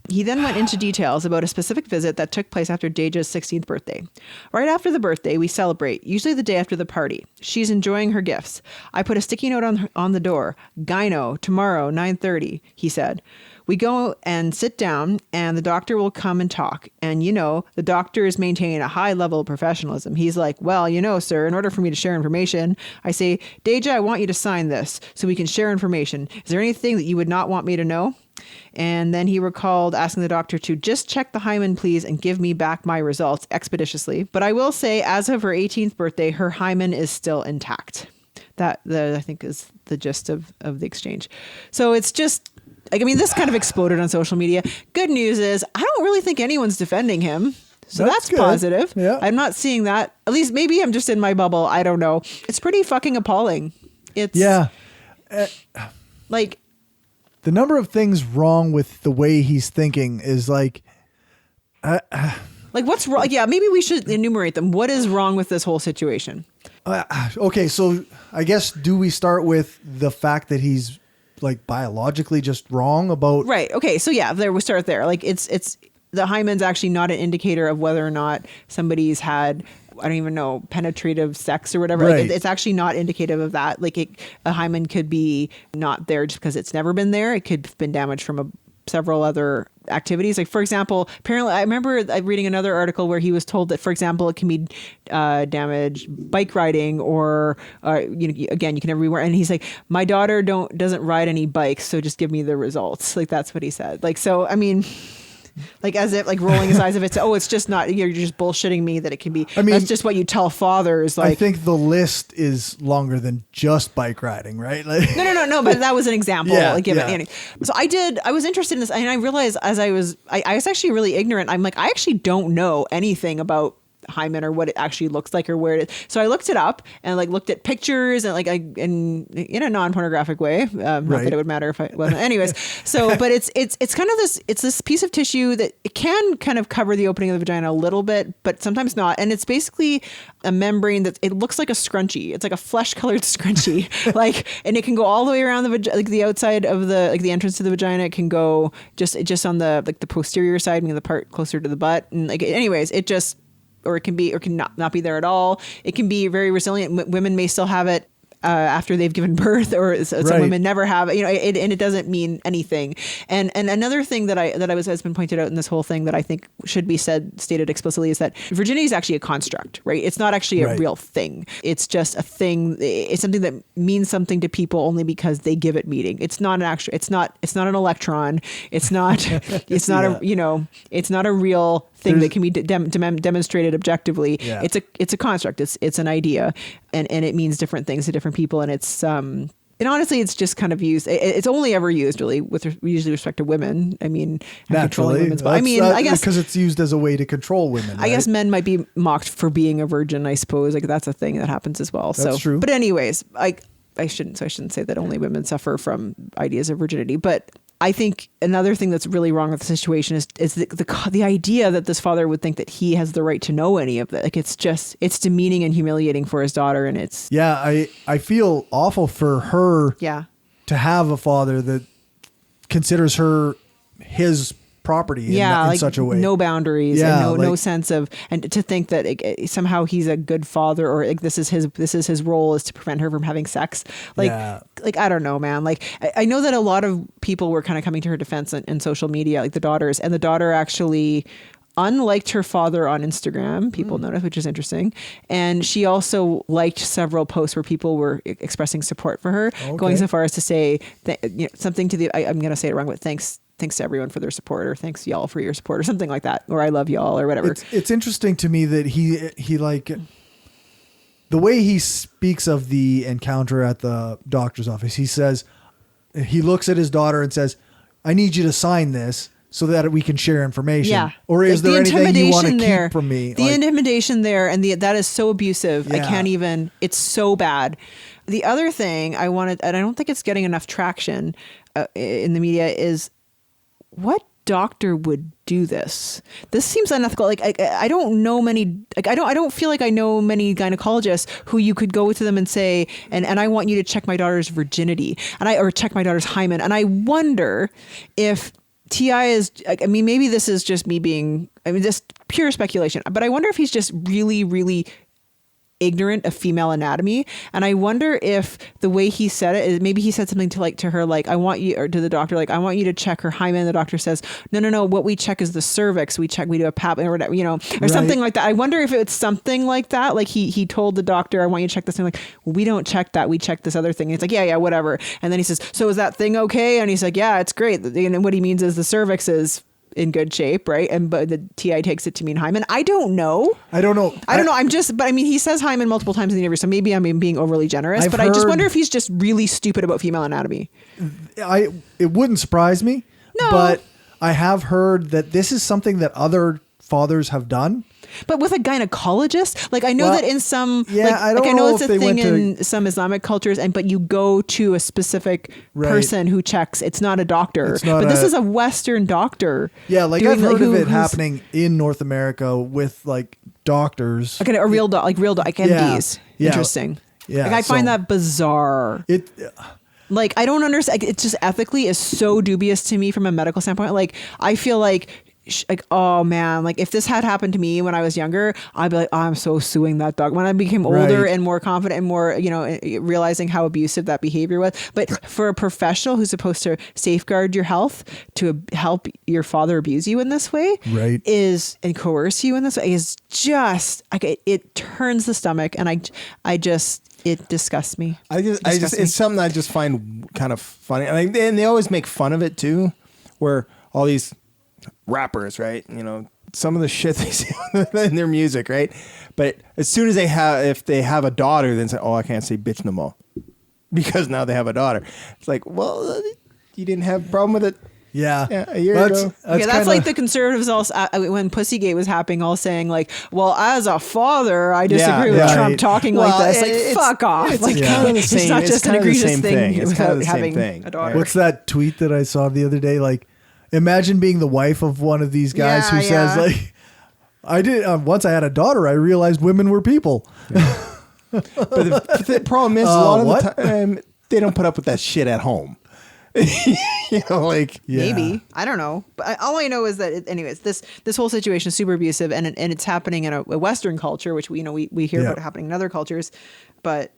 He then went into details about a specific visit that took place after Deja's 16th birthday. Right after the birthday, we celebrate, usually the day after the party. She's enjoying her gifts. I put a sticky note on the door. Gyno, tomorrow, 9:30, he said. We go and sit down, and the doctor will come and talk. And, the doctor is maintaining a high level of professionalism. He's like, well, sir, in order for me to share information, I say, Deja, I want you to sign this so we can share information. Is there anything that you would not want me to know? And then he recalled asking the doctor to just check the hymen, please, and give me back my results expeditiously. But I will say, as of her 18th birthday, her hymen is still intact. That, I think, is the gist of the exchange. So it's just, this kind of exploded on social media. Good news is, I don't really think anyone's defending him. So that's positive. Yeah. I'm not seeing that. At least maybe I'm just in my bubble. I don't know. It's pretty fucking appalling. It's the number of things wrong with the way he's thinking is like what's wrong? Yeah, maybe we should enumerate them. What is wrong with this whole situation? Okay, so I guess do we start with the fact that he's like biologically just wrong about? Right. Okay. So yeah, there we start there. Like it's the hymen's actually not an indicator of whether or not somebody's had, I don't even know, penetrative sex or whatever. Right. Like it's actually not indicative of that. Like a hymen could be not there just because it's never been there. It could have been damaged from several other activities. Like, for example, apparently I remember reading another article where he was told that, for example, it can be damaged bike riding or, again, you can never be wearing. And he's like, my daughter doesn't ride any bikes, so just give me the results. Like, that's what he said. Like, so, like as if like rolling his eyes of it. So, it's just not, you're just bullshitting me that it can be. That's just what you tell fathers. Like, I think the list is longer than just bike riding, right? Like, no. But that was an example. Yeah. So I was interested in this, and I realized as I was actually really ignorant. I'm like, I actually don't know anything about hymen or what it actually looks like or where it is. So I looked it up and looked at pictures and in a non-pornographic way. Not that it would matter if I wasn't. Anyways, so but it's kind of this piece of tissue that it can kind of cover the opening of the vagina a little bit, but sometimes not. And it's basically a membrane that it looks like a scrunchie. It's like a flesh-colored scrunchie, and it can go all the way around the outside of the entrance to the vagina. It can go just on the the posterior side, meaning the part closer to the butt. And anyways, it just. Or it can be, or can not be there at all. It can be very resilient. Women may still have it after they've given birth, or some women never have it. And it doesn't mean anything. And another thing that has been pointed out in this whole thing that I think should be stated explicitly is that virginity is actually a construct, right? It's not actually a real thing. It's just a thing. It's something that means something to people only because they give it meaning. It's not an actual. It's not an electron. It's not. It's not It's not a real thing that can be demonstrated objectively. Yeah. It's a construct. It's an idea, and it means different things to different people. And it's and honestly, it's just kind of used. It's only ever used really with usually respect to women. Controlling women's body. I guess because it's used as a way to control women. Right? I guess men might be mocked for being a virgin. I suppose that's a thing that happens as well. That's true. But anyways, I shouldn't say that only women suffer from ideas of virginity, but. I think another thing that's really wrong with the situation is the idea that this father would think that he has the right to know any of that. Like it's demeaning and humiliating for his daughter, and it's I feel awful for her to have a father that considers her his property in such a way. No boundaries and no sense of, and to think that somehow he's a good father or this is his role is to prevent her from having sex. I don't know, man. I know that a lot of people were kind of coming to her defense in social media, like the daughters, and the daughter actually unliked her father on Instagram, people noticed, which is interesting. And she also liked several posts where people were expressing support for her, going so far as to say that, something to the, I'm going to say it wrong, but thanks to everyone for their support, or thanks y'all for your support, or something like that, or I love y'all, or whatever. It's interesting to me that he like the way he speaks of the encounter at the doctor's office. He says, he looks at his daughter and says, I need you to sign this so that we can share information. Yeah. Or is there anything you want to keep from me? The intimidation there, and that is so abusive. I can't even, it's so bad. the other thing I wanted, and I don't think it's getting enough traction in the media, is what doctor would do this? This seems unethical. Like I don't know many. Like I don't feel like I know many gynecologists who you could go to them and say, and I want you to check my daughter's virginity, or check my daughter's hymen. And I wonder if TI is. I mean, maybe this is just me being. I mean, just pure speculation. But I wonder if he's just really, really ignorant of female anatomy. And I wonder if the way he said it is, maybe he said something to her like, I want you, or to the doctor, like, I want you to check her hymen. The doctor says, no, what we check is the cervix. We do a pap or whatever, or something like that. I wonder if it's something like that. Like he told the doctor, I want you to check this thing. Like, well, we don't check that. We check this other thing. And it's like, yeah, whatever. And then he says, so is that thing okay? And he's like, yeah, it's great. And what he means is the cervix is in good shape, right? But the TI takes it to mean hymen. I don't know. But I mean, he says hymen multiple times in the interview, so maybe I'm being overly generous. I just wonder if he's just really stupid about female anatomy. It wouldn't surprise me. No, but I have heard that this is something that other fathers have done. But with a gynecologist, like I know that in some, I know it's a thing in some Islamic cultures, but you go to a specific person who checks. It's not a doctor, but this is a Western doctor. Yeah, like I've heard of it happening in North America with like doctors, like a real like MDs. Yeah. Interesting. Yeah, like I find that bizarre. Like I don't understand. It's just ethically is so dubious to me from a medical standpoint. Like I feel like, oh man, like if this had happened to me when I was younger, I'd be like, oh, I'm so suing that dog. When I became older and more confident and more, realizing how abusive that behavior was. But for a professional who's supposed to safeguard your health, to help your father abuse you in this way, and coerce you in this way, is just like it turns the stomach, and it disgusts me. It's something I just find kind of funny, and they always make fun of it too, where all these rappers, right? Some of the shit they say in their music, right? But as soon as if they have a daughter, then say, oh, I can't say bitch no more because now they have a daughter. It's like, well, you didn't have a problem with it. Yeah, a year ago. That's like the conservatives also when Pussygate was happening, all saying like, well, as a father, I disagree with Trump talking like this. Like, fuck off. It's like, kind of the same. It's not just an egregious thing. It's kind of the having same thing. A daughter. What's that tweet that I saw the other day? Like, imagine being the wife of one of these guys who says like, I did once I had a daughter, I realized women were people. Yeah. But the problem is a lot of the time they don't put up with that shit at home. Maybe, I don't know, but all I know is that anyways, this whole situation is super abusive, and it's happening in a Western culture, which we hear about happening in other cultures, but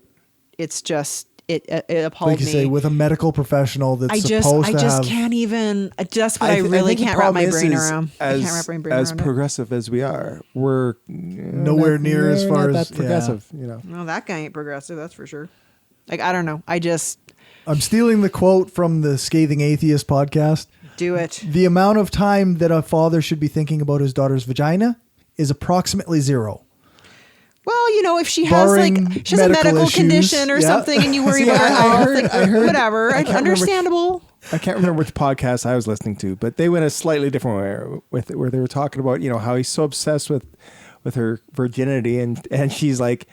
it's just it appalled me. Like you say, with a medical professional that's supposed to have. I just can't even. Just what I really can't wrap my brain around. I can't wrap my brain around. As progressive as we are, we're nowhere near as far as that progressive. No, that guy ain't progressive. That's for sure. Like I don't know. I'm stealing the quote from the Scathing Atheist podcast. Do it. The amount of time that a father should be thinking about his daughter's vagina is approximately 0. Well, if she has a medical condition or something, and you worry about her health, I heard, whatever, understandable. I can't remember which podcast I was listening to, but they went a slightly different way with it, where they were talking about how he's so obsessed with her virginity, and she's like,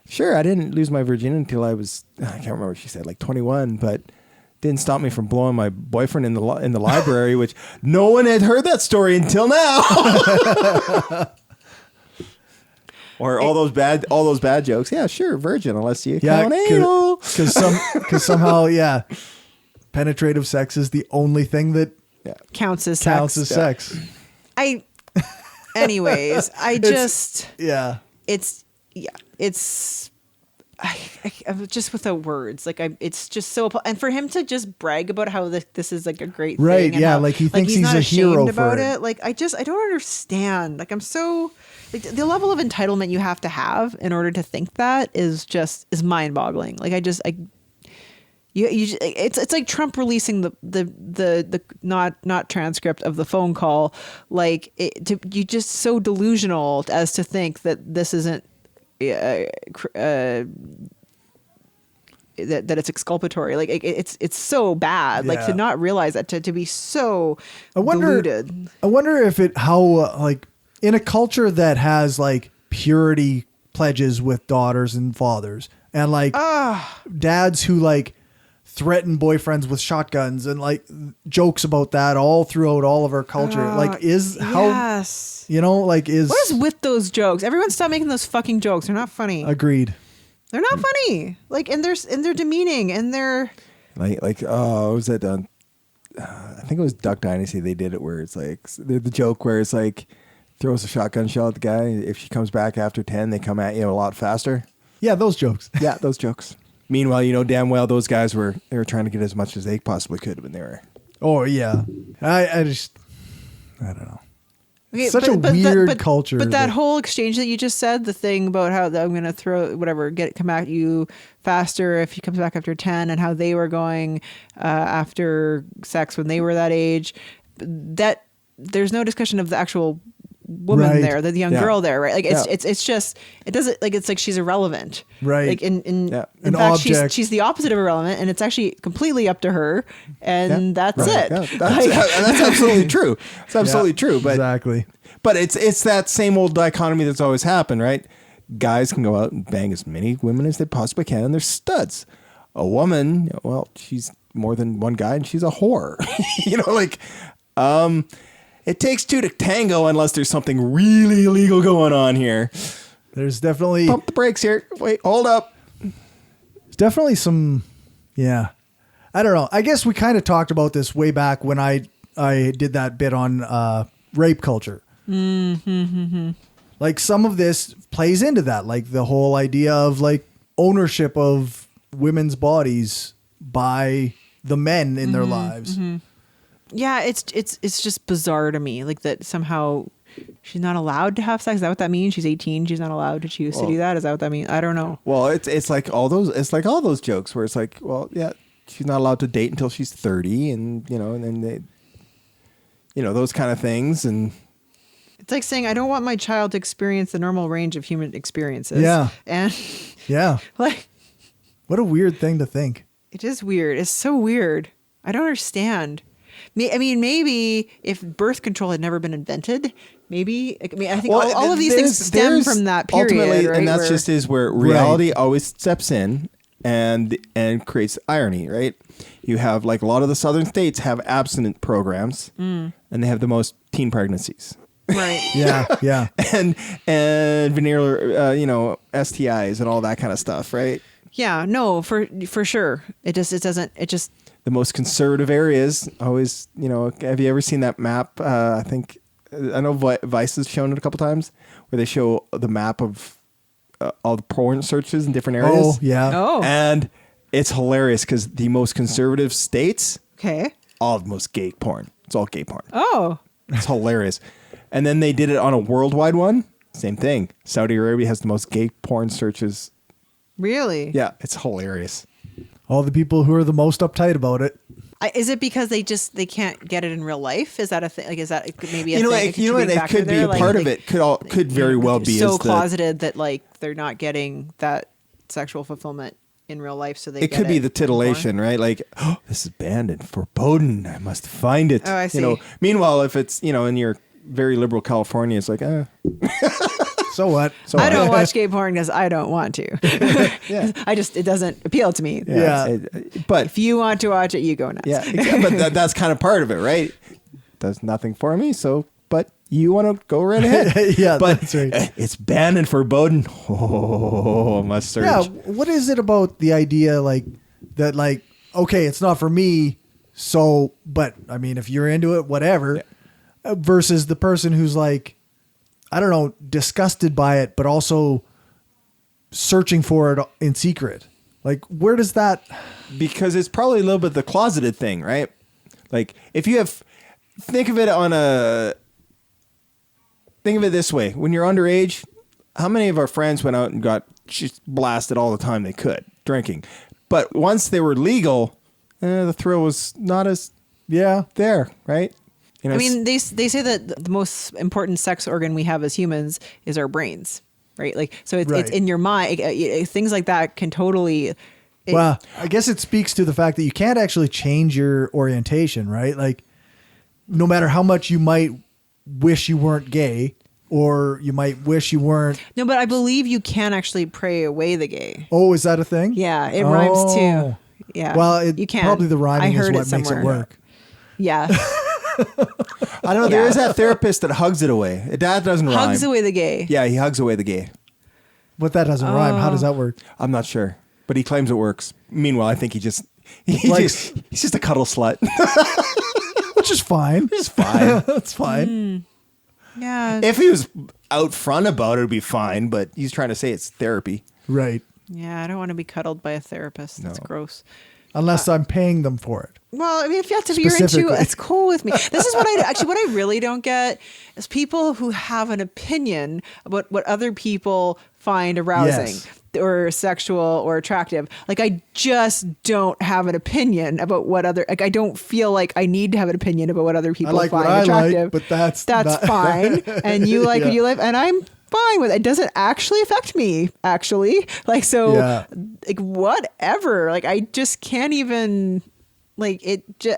sure, I didn't lose my virginity until I was, I can't remember what she said, like 21, but didn't stop me from blowing my boyfriend in the library, which no one had heard that story until now. Or all those bad jokes. Yeah, sure, virgin, unless you count anal. Because somehow, penetrative sex is the only thing that counts as sex. Anyways, I'm just without words. Like it's just so, and for him to just brag about how this is like a great thing, right? Yeah, like he thinks he's a hero about it. Like I don't understand. Like I'm so, like the level of entitlement you have to have in order to think that is mind boggling. Like it's like Trump releasing the not transcript of the phone call. Like you just so delusional as to think that this isn't. That it's exculpatory. Like it's so bad. Like to not realize that, to be so deluded. I wonder if like in a culture that has like purity pledges with daughters and fathers, and like dads who like threaten boyfriends with shotguns and like jokes about that all throughout all of our culture. Like yes. you know, like is what is with those jokes? Everyone stop making those fucking jokes. They're not funny. Agreed. They're not funny. Like, and they're demeaning, and they're what was it? I think it was Duck Dynasty. They did it where it's like the joke where it's like throws a shotgun shell at the guy. If she comes back after 10, they come at you a lot faster. Yeah, those jokes. Yeah, those jokes. Meanwhile, you know damn well those guys were trying to get as much as they possibly could when they were. Oh yeah, I don't know. Okay, Such a weird culture. But that whole exchange that you just said, the thing about how I'm going to throw whatever, come at you faster if he comes back after 10, and how they were going after sex when they were that age, that there's no discussion of the actual woman there, the young girl there, right? Like it's just, it doesn't, like, it's like she's irrelevant, right? Like in fact, object. she's the opposite of irrelevant, and it's actually completely up to her, and that's it. Yeah, that's absolutely true. It's absolutely true. But exactly. But it's that same old dichotomy that's always happened, right? Guys can go out and bang as many women as they possibly can, and they're studs. A woman, well, she's more than one guy, and she's a whore. It takes two to tango unless there's something really illegal going on here. There's definitely... Pump the brakes here. Wait, hold up. There's definitely some... Yeah. I don't know. I guess we kind of talked about this way back when I did that bit on rape culture. Mm-hmm. Like some of this plays into that. Like the whole idea of like ownership of women's bodies by the men in their lives. Mm-hmm. Yeah, it's just bizarre to me, like that somehow she's not allowed to have sex. Is that what that means? She's 18. She's not allowed to choose to do that. Is that what that means? I don't know. Well, it's like all those jokes where it's like, well, yeah, she's not allowed to date until she's 30, and and then they, those kind of things, and it's like saying I don't want my child to experience the normal range of human experiences. Yeah, and like, what a weird thing to think. It is weird. It's so weird. I don't understand. I mean, maybe if birth control had never been invented, maybe. I think all of these things stem from that period, ultimately, right? And that's just where reality always steps in and creates irony, right? You have like a lot of the southern states have abstinent programs, and they have the most teen pregnancies. Right. Yeah. and venereal, STIs and all that kind of stuff, right? Yeah. No, for sure. It just. The most conservative areas always, have you ever seen that map? I know Vice has shown it a couple times where they show the map of all the porn searches in different areas. Oh, yeah. Oh. And it's hilarious because the most conservative states, all the most gay porn. It's all gay porn. Oh. It's hilarious. And then they did it on a worldwide one. Same thing. Saudi Arabia has the most gay porn searches. Really? Yeah, it's hilarious. All the people who are the most uptight about it. Is it because they can't get it in real life? Is that a thing? Like, is that maybe a thing? It could be a part of it. Could very well be so closeted that like they're not getting that sexual fulfillment in real life. So it could be the titillation, right? Like, oh, this is banned and forbidden. I must find it. Oh, I see. Meanwhile, if it's in your very liberal California, it's like, So what? I don't watch gay porn because I don't want to. Yeah. It doesn't appeal to me. Yeah. But if you want to watch it, you go nuts. Yeah, exactly. But that's kind of part of it, right? Does nothing for me. So, but you want to go right ahead. Yeah, but that's right. It's banned and forbidden. Oh, must search. Yeah. What is it about the idea that okay, it's not for me. So, but I mean, if you're into it, whatever. Yeah. Versus the person who's like, I don't know, disgusted by it, but also searching for it in secret. Like, where does that? Because it's probably a little bit the closeted thing, right? Like, if you think of it this way. When you're underage, how many of our friends went out and got just blasted all the time they could, drinking? But once they were legal, the thrill was not as there, right? I mean, they say that the most important sex organ we have as humans is our brains, right? Like, so it's in your mind. Things like that can totally. Well, I guess it speaks to the fact that you can't actually change your orientation, right? Like, no matter how much you might wish you weren't gay, or you might wish you weren't. No, but I believe you can actually pray away the gay. Oh, is that a thing? Yeah, it rhymes too. Yeah. Well, you can. Probably the rhyming is heard what makes it work. Yeah. I don't know. There is that therapist that hugs it away. That doesn't rhyme. Hugs away the gay. Yeah, he hugs away the gay. But that doesn't rhyme. How does that work? I'm not sure, but he claims it works. Meanwhile, I think he's just a cuddle slut. Which is fine. It's fine. That's fine. Yeah. If he was out front about it, it'd be fine. But he's trying to say it's therapy. Right. Yeah, I don't want to be cuddled by a therapist. That's gross. Unless I'm paying them for it. Well, I mean, if you have to be into it, it's cool with me. This is what I really don't get is people who have an opinion about what other people find arousing. Yes. Or sexual or attractive. Like, I just don't have an opinion about what other, like, I don't feel like I need to have an opinion about what other people like find what attractive. but that's fine. And you like what you like, and I'm fine with it. It doesn't actually affect me, actually. Like, so, like, whatever. Like, I just can't even, like,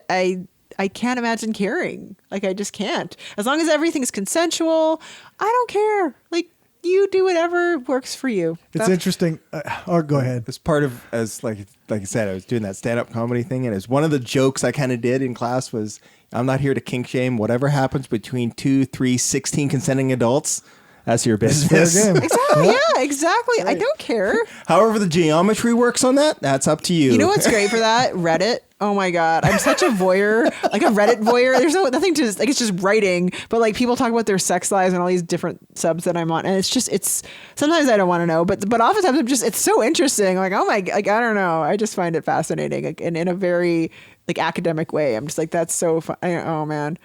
I can't imagine caring. Like, I just can't. As long as everything's consensual, I don't care. Like, you do whatever works for you. It's interesting. Go ahead. As part of, like I said, I was doing that stand-up comedy thing, and it's one of the jokes I kind of did in class was, I'm not here to kink shame. Whatever happens between 2, 3, 16 consenting adults, that's your business. Exactly. Yeah, exactly. Right. I don't care. However the geometry works on that, that's up to you. You know what's great for that? Reddit. Oh my God. I'm such a voyeur, like a Reddit voyeur. There's nothing to, like, it's just writing, but like people talk about their sex lives and all these different subs that I'm on. And it's sometimes I don't want to know, but oftentimes I'm just, it's so interesting. Like, oh my, like, I don't know. I just find it fascinating, like, in a very like academic way. I'm just like, that's so fun. Oh man.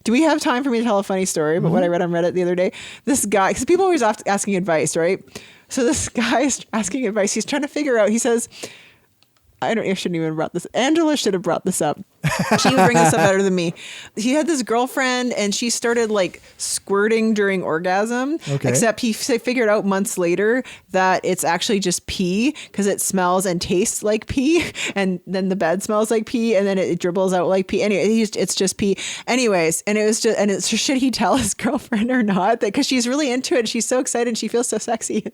Do we have time for me to tell a funny story about what I read on Reddit the other day? This guy, because people are always asking advice, right? So this guy is asking advice. He's trying to figure out, he says, I shouldn't even have brought this. Angela should have brought this up. She would bring this up better than me. He had this girlfriend and she started like squirting during orgasm. Okay. Except he figured out months later that it's actually just pee because it smells and tastes like pee. And then the bed smells like pee and then it dribbles out like pee. Anyway, it's just pee. Anyways, and it was just, and should he tell his girlfriend or not? Because she's really into it. She's so excited and she feels so sexy.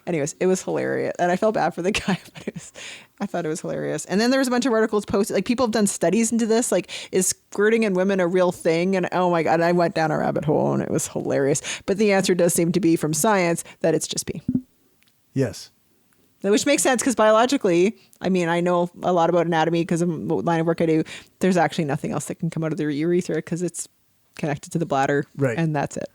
Anyways, it was hilarious. And I felt bad for the guy, but I thought it was hilarious. And then there was a bunch of articles posted, like people have done studies into this, like is squirting in women a real thing? And oh my God, I went down a rabbit hole and it was hilarious. But the answer does seem to be from science that it's just pee. Yes. Which makes sense because biologically, I mean, I know a lot about anatomy because of the line of work I do. There's actually nothing else that can come out of the urethra because it's connected to the bladder. Right. And that's it.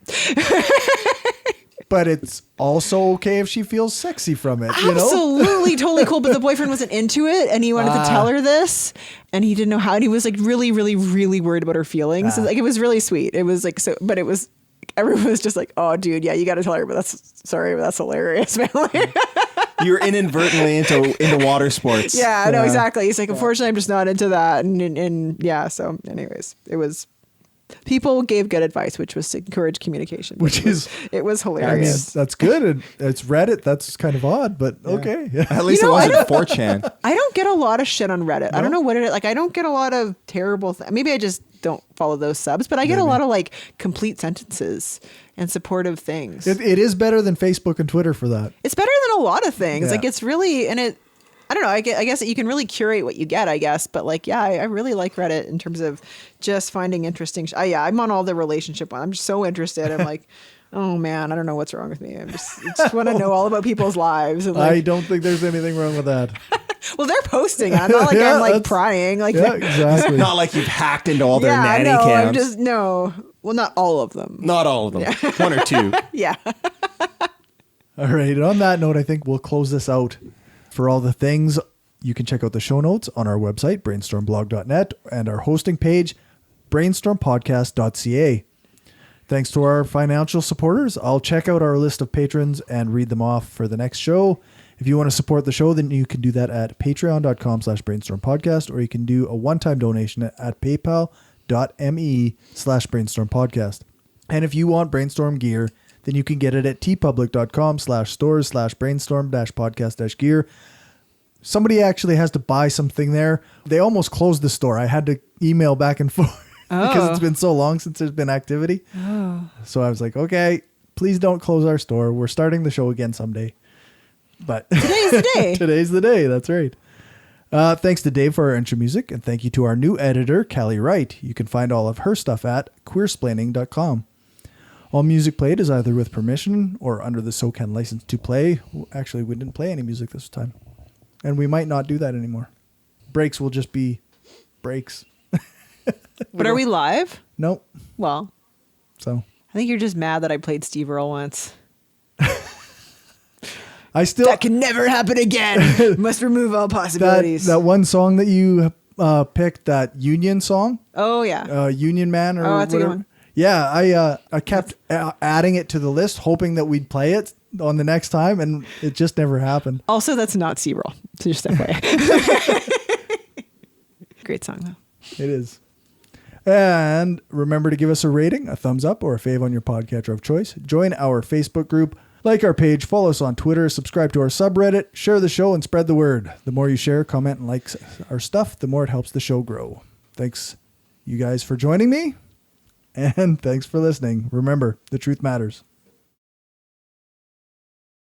But it's also okay if she feels sexy from it. You know? Absolutely, totally cool. But the boyfriend wasn't into it, and he wanted to tell her this, and he didn't know how. And he was like really, really, really worried about her feelings. Like it was really sweet. It was like so, but it was everyone was just like, "Oh, dude, yeah, you got to tell her." But that's hilarious, man. You're inadvertently into water sports. Yeah, no, exactly. He's like, unfortunately, I'm just not into that, and yeah. So, anyways, it was. People gave good advice, which was to encourage communication. It was hilarious. I mean, that's good. And it's Reddit. That's kind of odd, but okay. Yeah. At least it wasn't 4chan. I don't get a lot of shit on Reddit. No? I don't know what it is. Like, I don't get a lot of terrible maybe I just don't follow those subs, but I get a lot of like complete sentences and supportive things. It is better than Facebook and Twitter for that. It's better than a lot of things. Yeah. Like it's really, and it, I don't know. I guess you can really curate what you get, I guess. But like, yeah, I really like Reddit in terms of just finding interesting. I'm on all the relationship ones. I'm just so interested. I'm like, oh man, I don't know what's wrong with me. I just want to know all about people's lives. And like, I don't think there's anything wrong with that. Well, they're posting it. I'm not like I'm like prying. Like, yeah, exactly. Not like you've hacked into all their nanny no, cams. I'm just Well, not all of them. Not all of them. Yeah. 1 or 2. Yeah. All right. And on that note, I think we'll close this out. For all the things, you can check out the show notes on our website, brainstormblog.net, and our hosting page, brainstormpodcast.ca. Thanks to our financial supporters. I'll check out our list of patrons and read them off for the next show. If you want to support the show, then you can do that at patreon.com/brainstormpodcast, or you can do a one-time donation at paypal.me/brainstormpodcast. And if you want Brainstorm gear, then you can get it at tpublic.com/stores/brainstorm-podcast-gear. Somebody actually has to buy something there. They almost closed the store. I had to email back and forth because it's been so long since there's been activity. Oh. So I was like, okay, please don't close our store. We're starting the show again someday. But today's the day. Today's the day. That's right. Thanks to Dave for our intro music, and thank you to our new editor, Callie Wright. You can find all of her stuff at queersplaining.com. All music played is either with permission or under the SOCAN license to play. Actually, we didn't play any music this time, and we might not do that anymore. Breaks will just be breaks. But are we live? Nope. Well, so I think you're just mad that I played Steve Earle once. That can never happen again. Must remove all possibilities. That one song that you picked, that Union song. Oh yeah. Union Man or that's whatever. a good one. Yeah, I kept adding it to the list, hoping that we'd play it on the next time, and it just never happened. Also, that's not Steve Earle. So just FYI. Great song though. It is. And remember to give us a rating, a thumbs up, or a fave on your podcatcher of choice. Join our Facebook group. Like our page, follow us on Twitter, subscribe to our subreddit, share the show, and spread the word. The more you share, comment, and like our stuff, the more it helps the show grow. Thanks, you guys, for joining me, and thanks for listening. Remember, the truth matters.